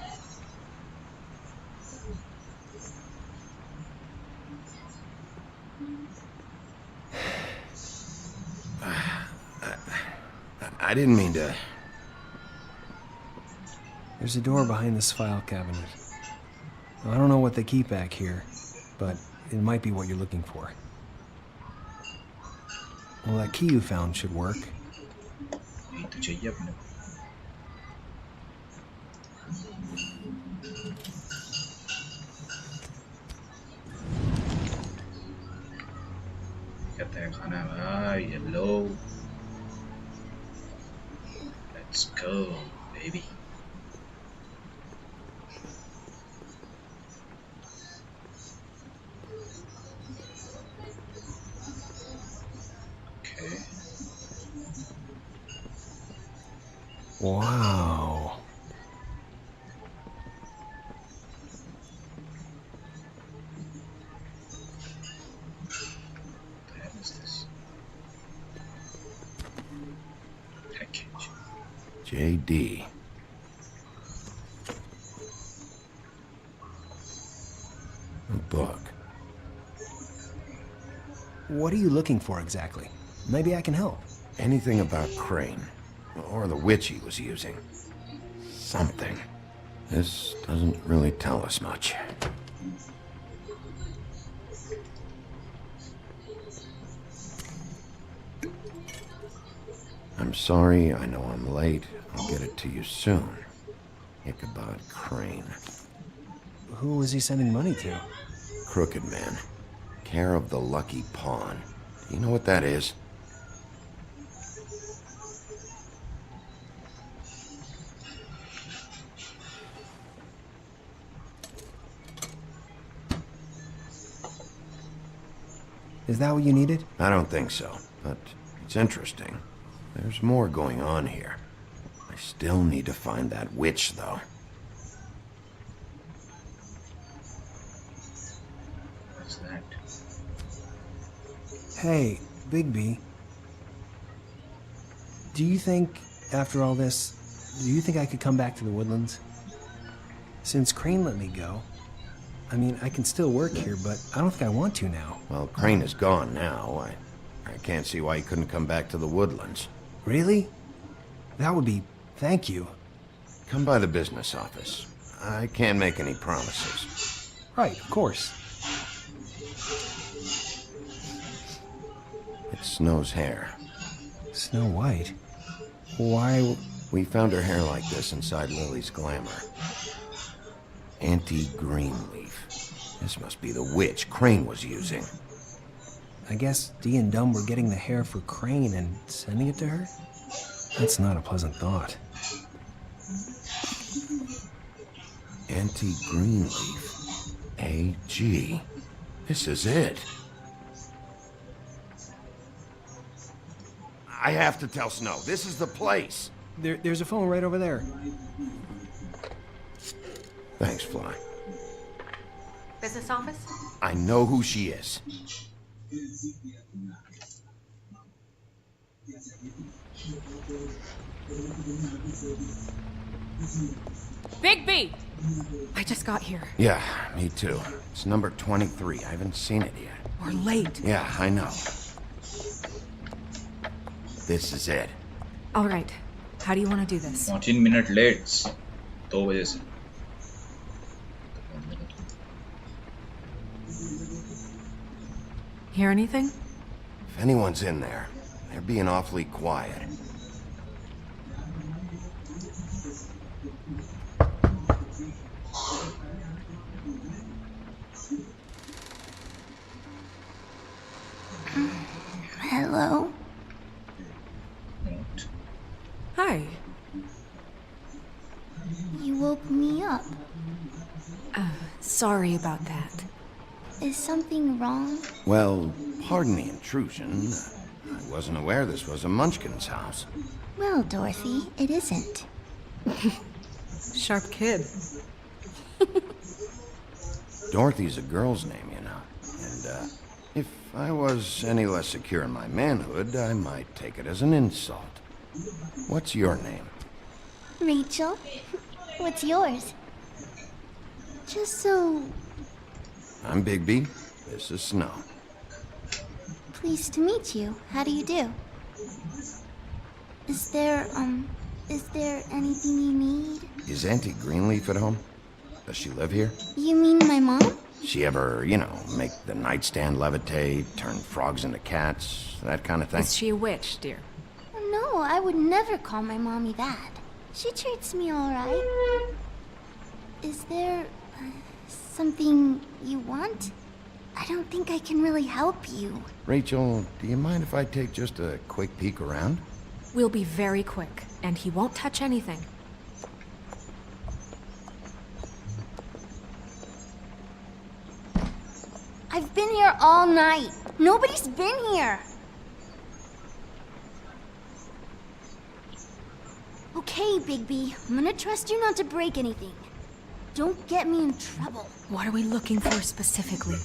I didn't mean to... There's a door behind this file cabinet. I don't know what they keep back here, but it might be what you're looking for. Well, that key you found should work. Hello. Let's go, baby. Okay. Wow. JD. A book. What are you looking for exactly? Maybe I can help. Anything about Crane. Or the witch he was using. Something. This doesn't really tell us much. I'm sorry, I know I'm late. I'll get it to you soon. Ichabod Crane. Who was he sending money to? Crooked Man. Care of the Lucky Pawn. Do you know what that is? Is that what you needed? I don't think so, but it's interesting. There's more going on here. I still need to find that witch, though. What's that? Hey, Bigby. Do you think, after all this, do you think I could come back to the Woodlands? Since Crane let me go, I mean, I can still work here, but I don't think I want to now. Well, Crane is gone now. I can't see why he couldn't come back to the Woodlands. Really? That would be... thank you. Come by the business office. I can't make any promises. Right, of course. It's Snow's hair. Snow White? Why... We found her hair like this inside Lily's glamour. Anti-Greenleaf. This must be the witch Crane was using. I guess Dee and Dumb were getting the hair for Crane and sending it to her? That's not a pleasant thought. Anti-Greenleaf. AG. This is it. I have to tell Snow. This is the place. There's a phone right over there. Thanks, Fly. Business office? I know who she is. Bigby! I just got here. Yeah, me too. It's number 23. I haven't seen it yet. We're late. Yeah, I know. This is it. All right. How do you want to do this? 14 minutes late. 2 बजे से. Hear anything? If anyone's in there, they're being awfully quiet. Hello? Hi. You woke me up. Sorry about that. Is something wrong? Well, pardon the intrusion. I wasn't aware this was a Munchkin's house. Well, Dorothy, it isn't. Sharp kid. Dorothy's a girl's name, you know. And, if I was any less secure in my manhood, I might take it as an insult. What's your name? Rachel? What's yours? Just so... I'm Bigby. This is Snow. Pleased to meet you. How do you do? Is there anything you need? Is Auntie Greenleaf at home? Does she live here? You mean my mom? She ever, you know, make the nightstand levitate, turn frogs into cats, that kind of thing? Is she a witch, dear? No, I would never call my mommy that. She treats me all right. Is there something you want? I don't think I can really help you. Rachel, do you mind if I take just a quick peek around? We'll be very quick, and he won't touch anything. I've been here all night. Nobody's been here. Okay, Bigby. I'm gonna trust you not to break anything. Don't get me in trouble. What are we looking for specifically?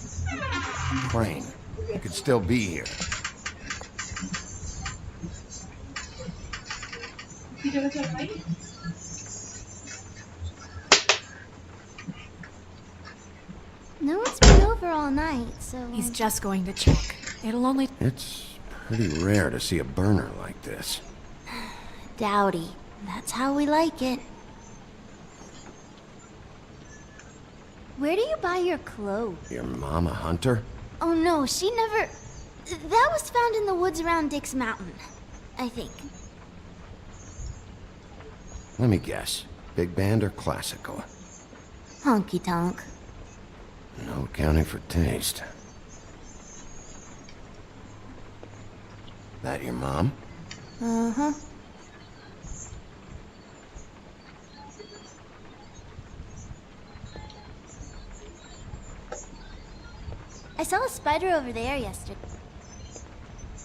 Crane. You could still be here. No one's been over all night, so... He's just going to check. It'll only... It's pretty rare to see a burner like this. Dowdy. That's how we like it. Where do you buy your clothes? Your mom a hunter? Oh no, she never... That was found in the woods around Dick's Mountain, I think. Let me guess. Big band or classical? Honky tonk. No accounting for taste. That your mom? Uh-huh. I saw a spider over there yesterday.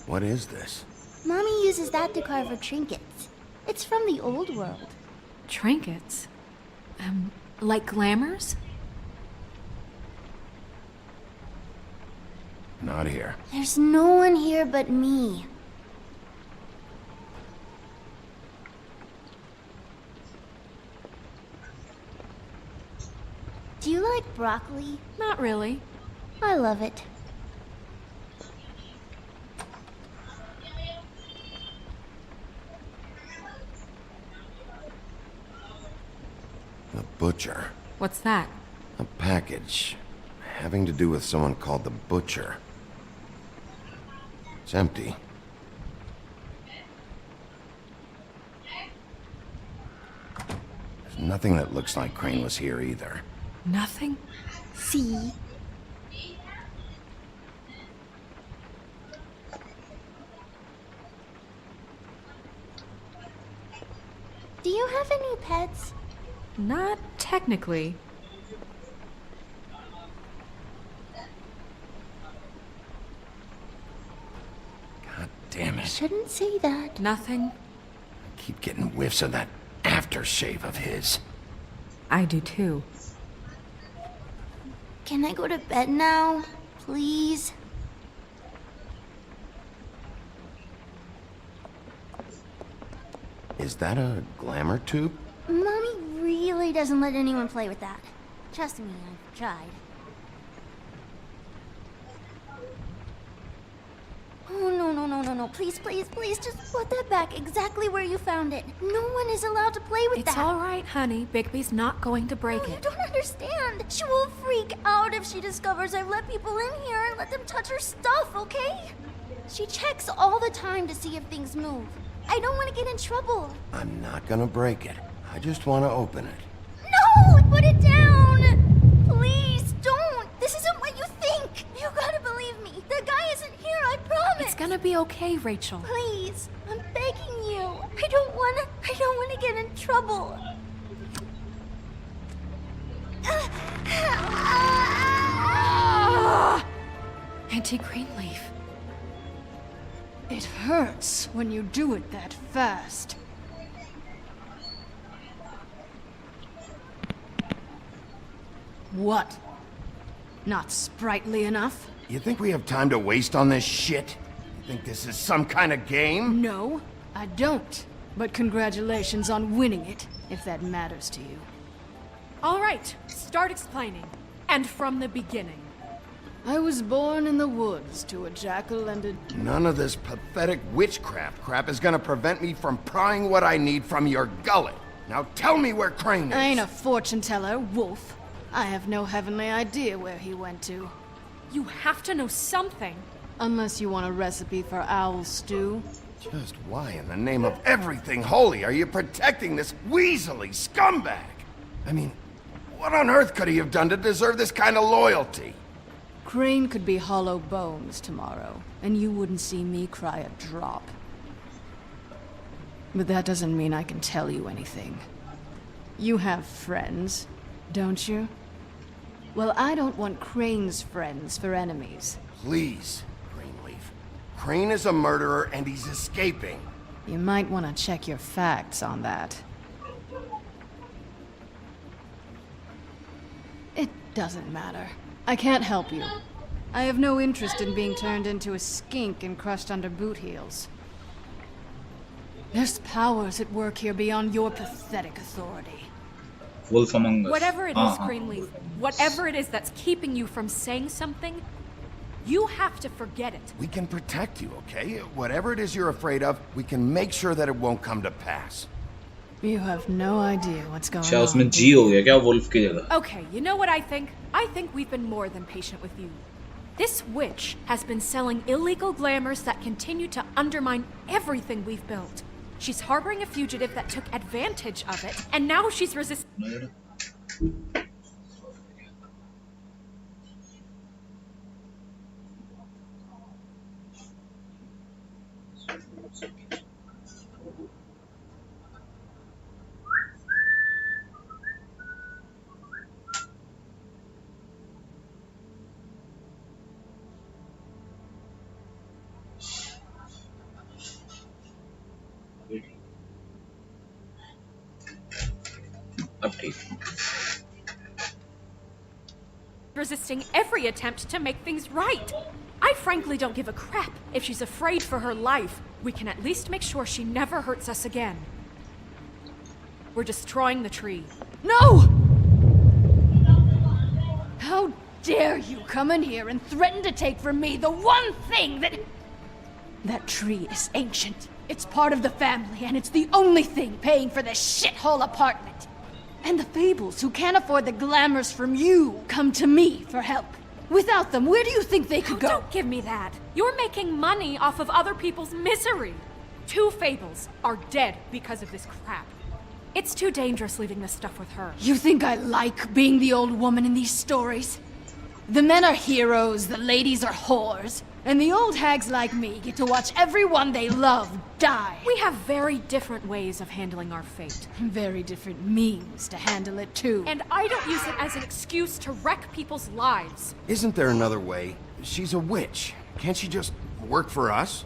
What is this? Mommy uses that to carve her trinkets. It's from the old world. Trinkets? Like glamours? Not here. There's no one here but me. Do you like broccoli? Not really. I love it. The butcher. What's that? A package. Having to do with someone called the Butcher. It's empty. There's nothing that looks like Crane was here either. Nothing? See? Do you have any pets? Not technically. God damn it. Shouldn't say that. Nothing? I keep getting whiffs of that aftershave of his. I do too. Can I go to bed now? Please? Is that a glamour tube? Mommy really doesn't let anyone play with that. Trust me, I've tried. Oh, no. Please, just put that back exactly where you found it. No one is allowed to play with that. It's all right, honey. Bigby's not going to break You it. don't understand. She will freak out if she discovers I've let people in here and let them touch her stuff, okay? She checks all the time to see if things move. I don't want to get in trouble. I'm not gonna break it. I just want to open it. No! Put it down! Please, don't! This isn't what you think! You gotta believe me. The guy isn't here, I promise! It's gonna be okay, Rachel. Please, I'm begging you. I don't wanna get in trouble. Auntie Greenleaf. It hurts when you do it that fast. What? Not sprightly enough? You think we have time to waste on this shit? You think this is some kind of game? No, I don't. But congratulations on winning it, if that matters to you. All right, start explaining. And from the beginning. I was born in the woods to a jackal and a... None of this pathetic witchcraft crap is gonna prevent me from prying what I need from your gullet. Now tell me where Crane is. I ain't a fortune teller, Wolf. I have no heavenly idea where he went to. You have to know something. Unless you want a recipe for owl stew. Just why in the name of everything holy are you protecting this weaselly scumbag? I mean, what on earth could he have done to deserve this kind of loyalty? Crane could be hollow bones tomorrow, and you wouldn't see me cry a drop. But that doesn't mean I can tell you anything. You have friends, don't you? Well, I don't want Crane's friends for enemies. Please, Greenleaf. Crane is a murderer and he's escaping. You might want to check your facts on that. It doesn't matter. I can't help you. I have no interest in being turned into a skink and crushed under boot heels. There's powers at work here beyond your pathetic authority. Wolf Among Us. Whatever it is, Greenleaf, whatever it is that's keeping you from saying something, you have to forget it. We can protect you, okay? Whatever it is you're afraid of, we can make sure that it won't come to pass. You have no idea what's going अच्छा on. उसमें जी हो गया क्या wolf की जगह? Okay, you know what I think? I think we've been more than patient with you. This witch has been selling illegal glamours that continue to undermine everything we've built. She's harboring a fugitive that took advantage of it, and now she's resisting. Resisting every attempt to make things right. I frankly don't give a crap if she's afraid for her life. We can at least make sure she never hurts us again. We're destroying the tree. No! How dare you come in here and threaten to take from me the one thing that... That tree is ancient. It's part of the family, and it's the only thing paying for this shithole apartment. And the Fables, who can't afford the glamours from you, come to me for help. Without them, where do you think they could go? Don't give me that. You're making money off of other people's misery. 2 Fables are dead because of this crap. It's too dangerous leaving this stuff with her. You think I like being the old woman in these stories? The men are heroes, the ladies are whores, and the old hags like me get to watch everyone they love die. We have very different ways of handling our fate. Very different means to handle it, too. And I don't use it as an excuse to wreck people's lives. Isn't there another way? She's a witch. Can't she just work for us?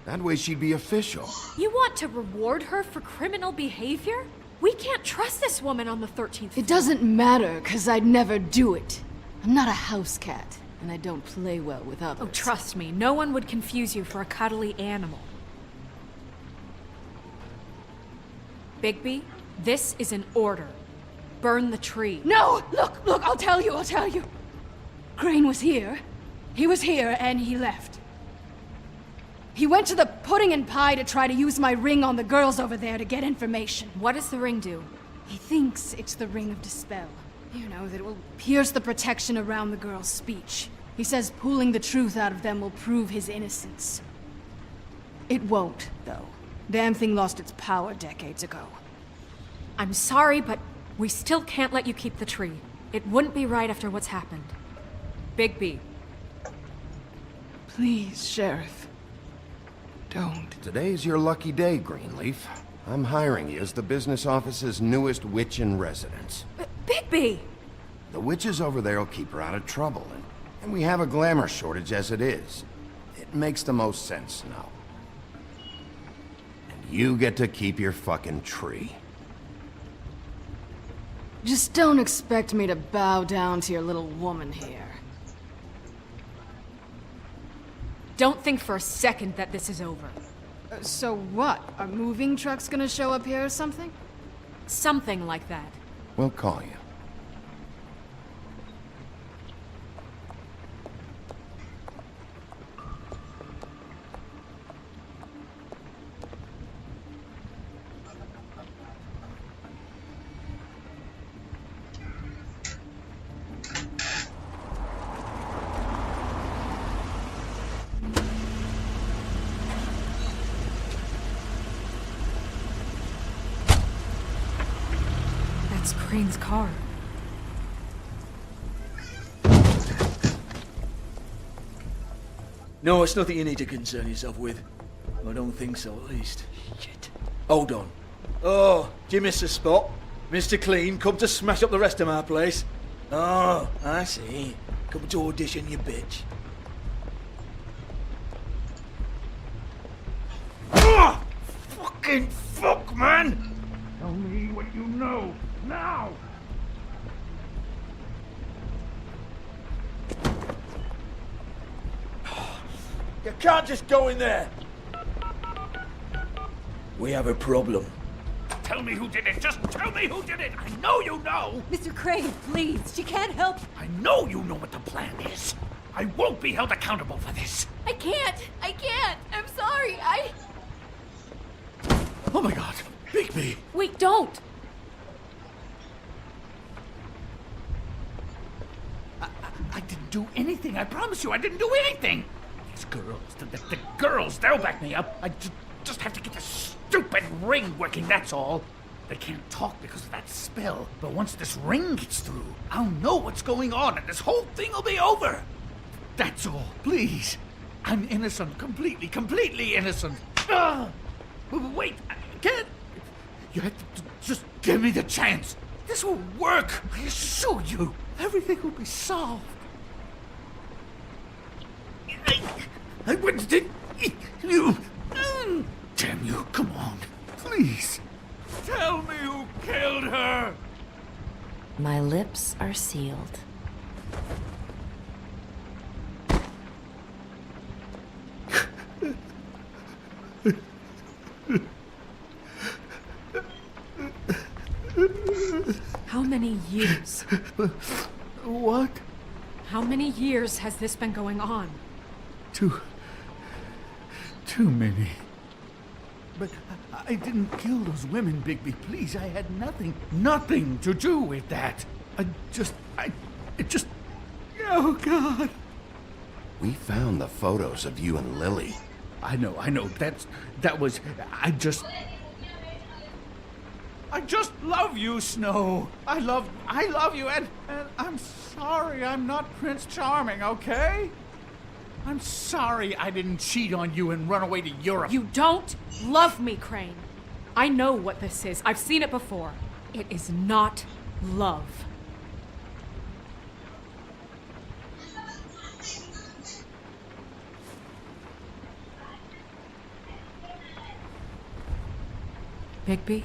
That way she'd be official. You want to reward her for criminal behavior? We can't trust this woman on the 13th floor. It doesn't matter, because I'd never do it. I'm not a house cat, and I don't play well with others. Oh, trust me, no one would confuse you for a cuddly animal. Bigby, this is an order. Burn the tree. No! Look, I'll tell you. Crane was here. He was here, and he left. He went to the pudding and pie to try to use my ring on the girls over there to get information. What does the ring do? He thinks it's the ring of dispel. You know, that it will pierce the protection around the girls' speech. He says pulling the truth out of them will prove his innocence. It won't, though. Damn thing lost its power decades ago. I'm sorry, but we still can't let you keep the tree. It wouldn't be right after what's happened. Bigby. Please, Sheriff. Don't. Today's your lucky day, Greenleaf. I'm hiring you as the business office's newest witch in residence. Bigby! The witches over there will keep her out of trouble, and we have a glamour shortage as it is. It makes the most sense now. And you get to keep your fucking tree. Just don't expect me to bow down to your little woman here. Don't think for a second that this is over. So what? Are moving trucks gonna show up here or something? Something like that. We'll call you. That's Crane's car. No, it's nothing you need to concern yourself with. I don't think so, at least. Shit. Hold on. Oh, do you miss a spot? Mr. Clean, come to smash up the rest of my place. Oh, I see. Come to audition, you bitch. Ah! Fucking fuck, man! Tell me what you know, now! You can't just go in there! We have a problem. Tell me who did it! Just tell me who did it! I know you know! Mr. Crane, please, she can't help. I know you know what the plan is! I won't be held accountable for this! I can't! I'm sorry, Oh my god! Bigby! Wait, don't! I didn't do anything, I promise you, I didn't do anything! These girls, the girls, they'll back me up. I just have to get this stupid ring working, that's all. They can't talk because of that spell, but once this ring gets through, I'll know what's going on and this whole thing will be over. That's all, please. I'm innocent, completely innocent. Wait, I can't. You have to just give me the chance. This will work, I assure you. Everything will be solved. I wouldn't did you. Damn you, come on, please. Tell me who killed her. My lips are sealed. How many years? What? How many years has this been going on? Too many. But I didn't kill those women, Bigby. Please, I had nothing to do with that. Oh, God. We found the photos of you and Lily. I know. I just love you, Snow. I love you, and I'm sorry I'm not Prince Charming, okay? I'm sorry I didn't cheat on you and run away to Europe. You don't love me, Crane. I know what this is. I've seen it before. It is not love. Bigby?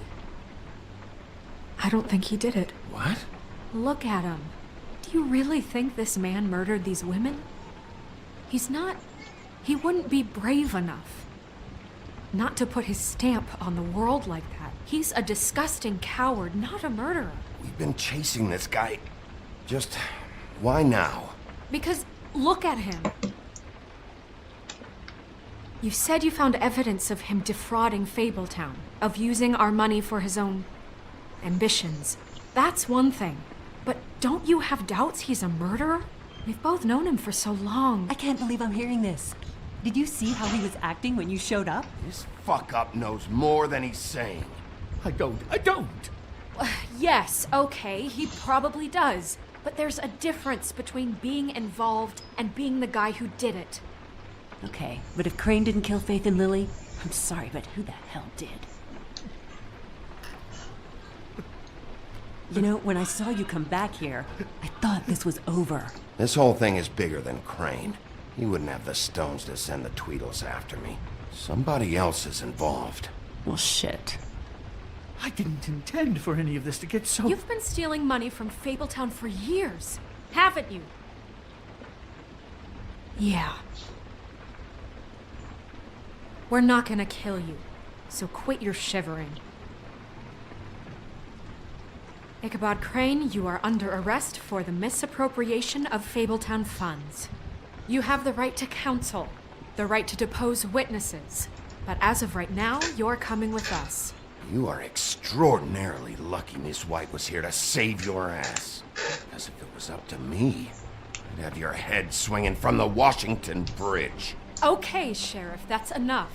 I don't think he did it. What? Look at him. Do you really think this man murdered these women? He's not... He wouldn't be brave enough. Not to put his stamp on the world like that. He's a disgusting coward, not a murderer. We've been chasing this guy. Just... why now? Because look at him. You said you found evidence of him defrauding Fabletown, of using our money for his own ambitions. That's one thing. But don't you have doubts he's a murderer? We've both known him for so long. I can't believe I'm hearing this. Did you see how he was acting when you showed up? This fuck-up knows more than he's saying. I don't. Yes, okay, he probably does. But there's a difference between being involved and being the guy who did it. Okay, but if Crane didn't kill Faith and Lily, I'm sorry, but who the hell did? You know, when I saw you come back here, I thought this was over. This whole thing is bigger than Crane. He wouldn't have the stones to send the Tweedles after me. Somebody else is involved. Well, shit. I didn't intend for any of this to get so... You've been stealing money from Fabletown for years, haven't you? Yeah. We're not gonna kill you, so quit your shivering. Ichabod Crane, you are under arrest for the misappropriation of Fabletown funds. You have the right to counsel, the right to depose witnesses, but as of right now, you're coming with us. You are extraordinarily lucky Miss White was here to save your ass. Because if it was up to me, I'd have your head swinging from the Washington Bridge. Okay, Sheriff, that's enough.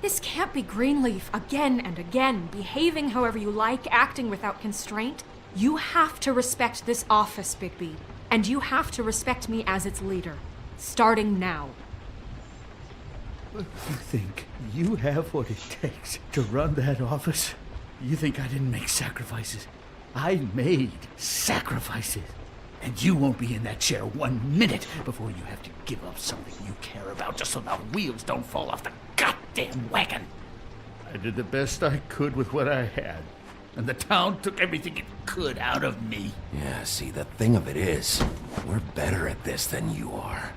This can't be Greenleaf again and again, behaving however you like, acting without constraint. You have to respect this office, Bigby, and you have to respect me as its leader, starting now. You think you have what it takes to run that office? You think I didn't make sacrifices? I made sacrifices. And you won't be in that chair 1 minute before you have to give up something you care about just so the wheels don't fall off the goddamn wagon. I did the best I could with what I had. And the town took everything it could out of me. Yeah, see, the thing of it is, we're better at this than you are.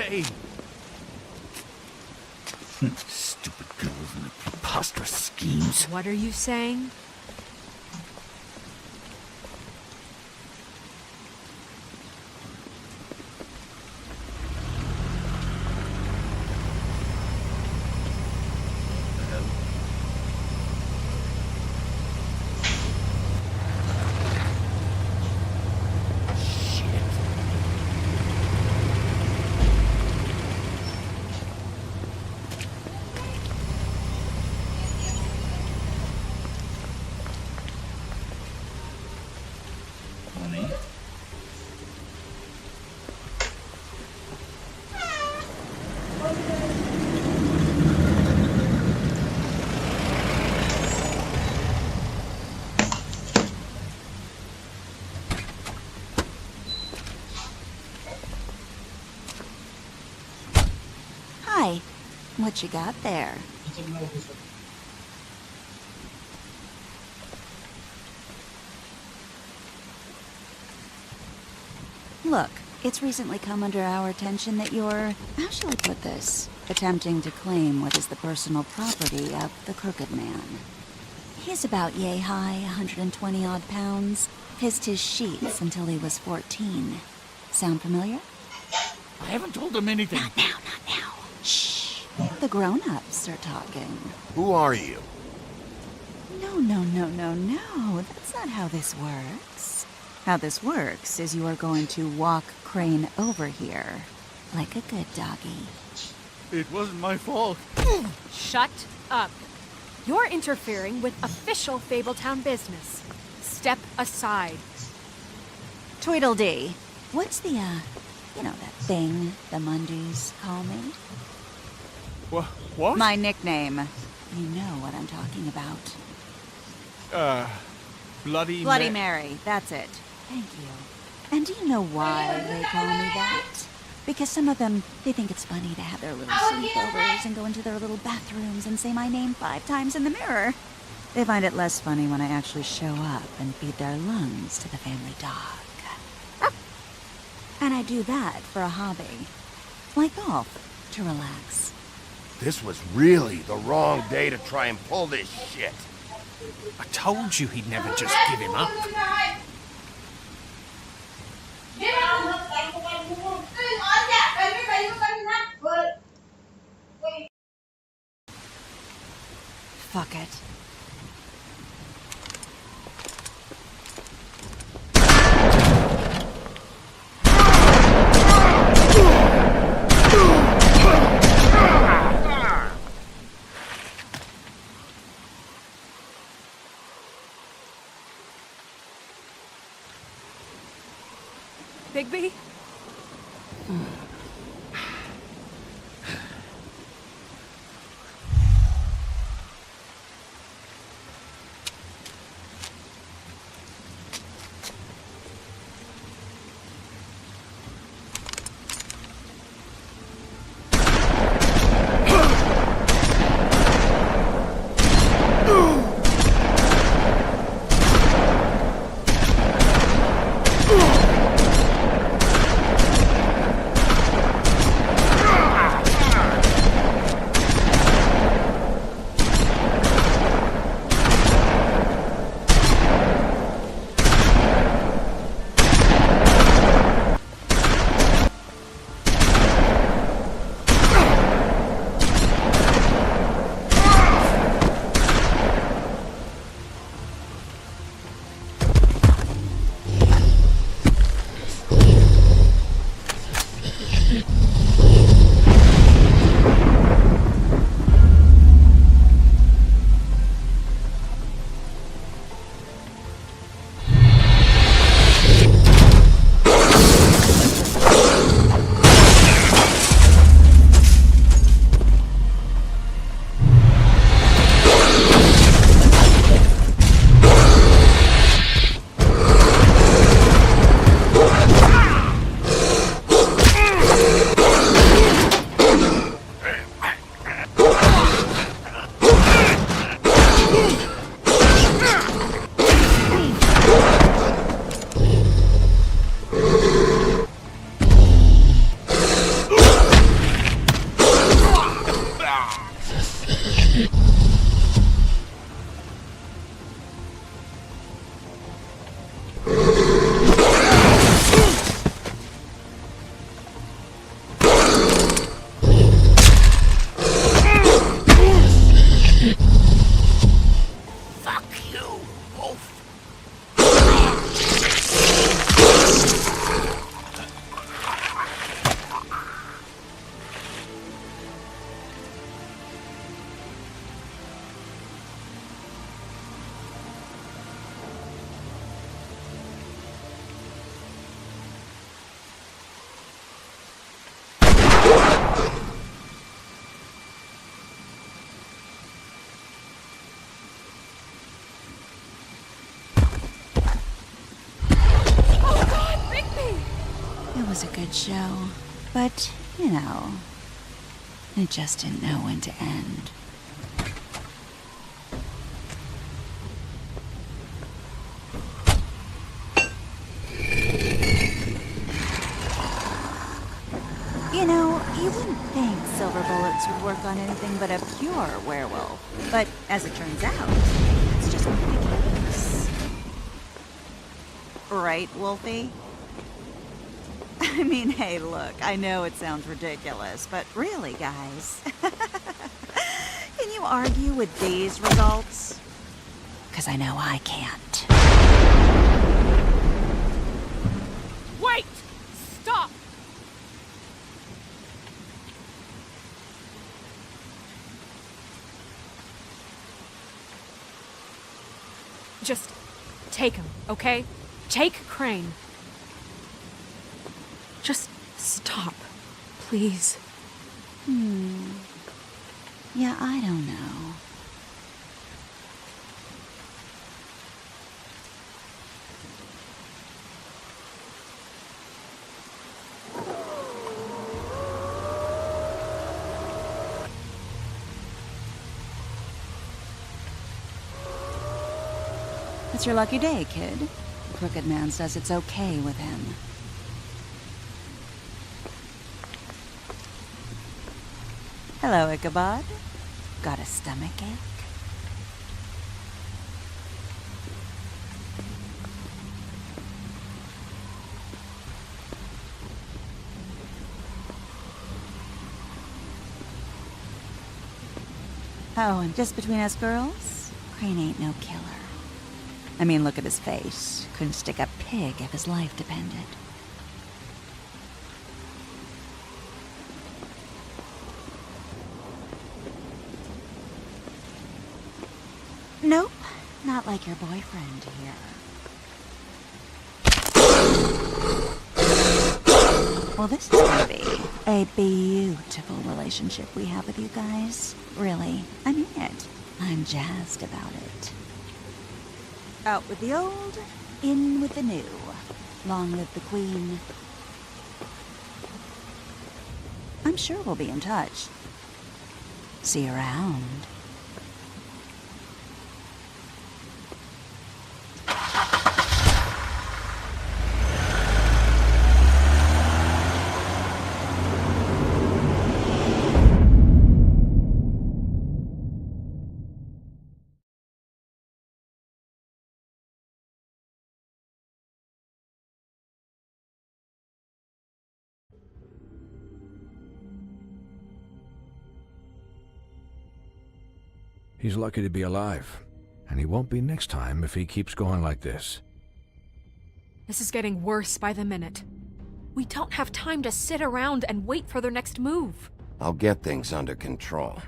Okay. Stupid girls and their preposterous schemes. What are you saying? Hi. What you got there? Look, it's recently come under our attention that you're, how shall I put this, attempting to claim what is the personal property of the Crooked Man. He's about yay high, 120 odd pounds, pissed his sheets until he was 14. Sound familiar? I haven't told him anything. Not now. Shh. The grown-ups are talking. Who are you? No. That's not how this works. How this works is you are going to walk Crane over here, like a good doggy. It wasn't my fault. Shut up. You're interfering with official Fabletown business. Step aside. Tweedledee. What's the, you know that thing the Mundys call me? What? My nickname. You know what I'm talking about. Bloody Mary, that's it. Thank you. And do you know why they call me that? Because some of them, they think it's funny to have their little sleepovers and go into their little bathrooms and say my name 5 times in the mirror. They find it less funny when I actually show up and feed their lungs to the family dog. And I do that for a hobby. Like golf, to relax. This was really the wrong day to try and pull this shit. I told you he'd never just give him up. Fuck it. Bigby? It was a good show, but, you know, it just didn't know when to end. You know, you wouldn't think silver bullets would work on anything but a pure werewolf. But as it turns out, it's just not the case. Right, Wolfie? I mean, hey, look, I know it sounds ridiculous, but really, guys, can you argue with these results? Because I know I can't. Just take him, okay? Take Crane. Just stop, please. Yeah, I don't know. It's your lucky day, kid. The Crooked Man says it's okay with him. Hello, Ichabod. Got a stomachache? Oh, and just between us girls, Crane ain't no killer. I mean, look at his face. Couldn't stick a pig if his life depended. Nope, not like your boyfriend here. Well, this is gonna be a beautiful relationship we have with you guys. Really, I mean it. I'm jazzed about it. Out with the old, in with the new. Long live the Queen. I'm sure we'll be in touch. See you around. He's lucky to be alive, and he won't be next time if he keeps going like this. This is getting worse by the minute. We don't have time to sit around and wait for their next move. I'll get things under control.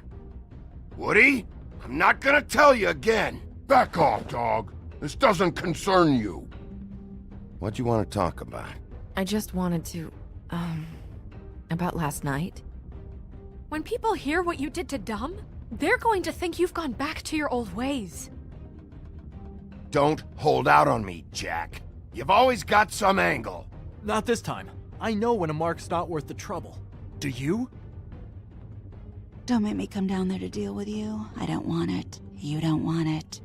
Woody, I'm not gonna tell you again. Back off, dog. This doesn't concern you. What do you want to talk about? I just wanted to, about last night. When people hear what you did to Dom, they're going to think you've gone back to your old ways. Don't hold out on me, Jack. You've always got some angle. Not this time. I know when a mark's not worth the trouble. Do you? Don't make me come down there to deal with you. I don't want it. You don't want it.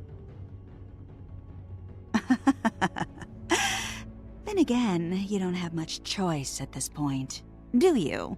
Then again, you don't have much choice at this point, do you?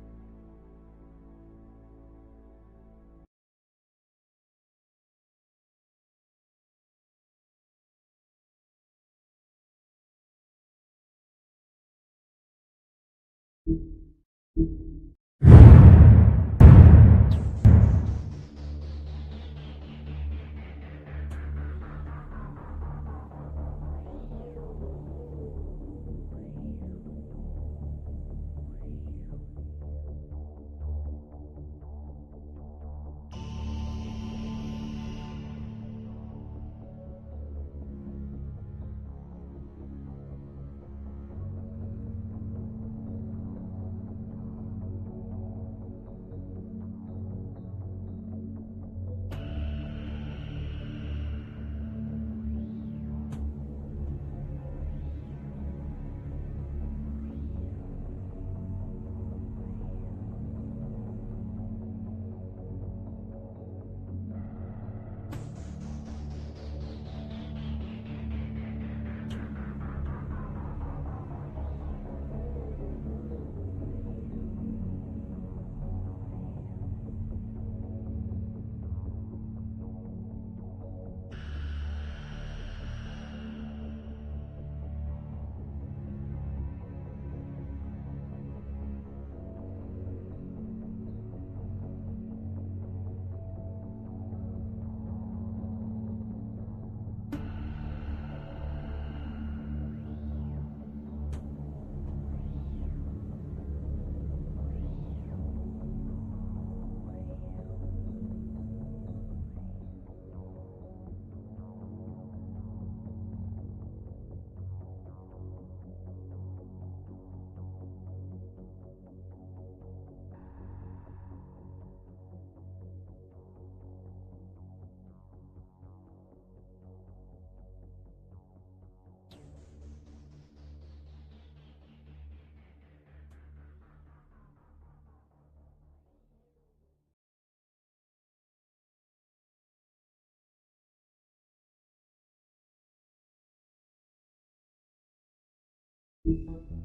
you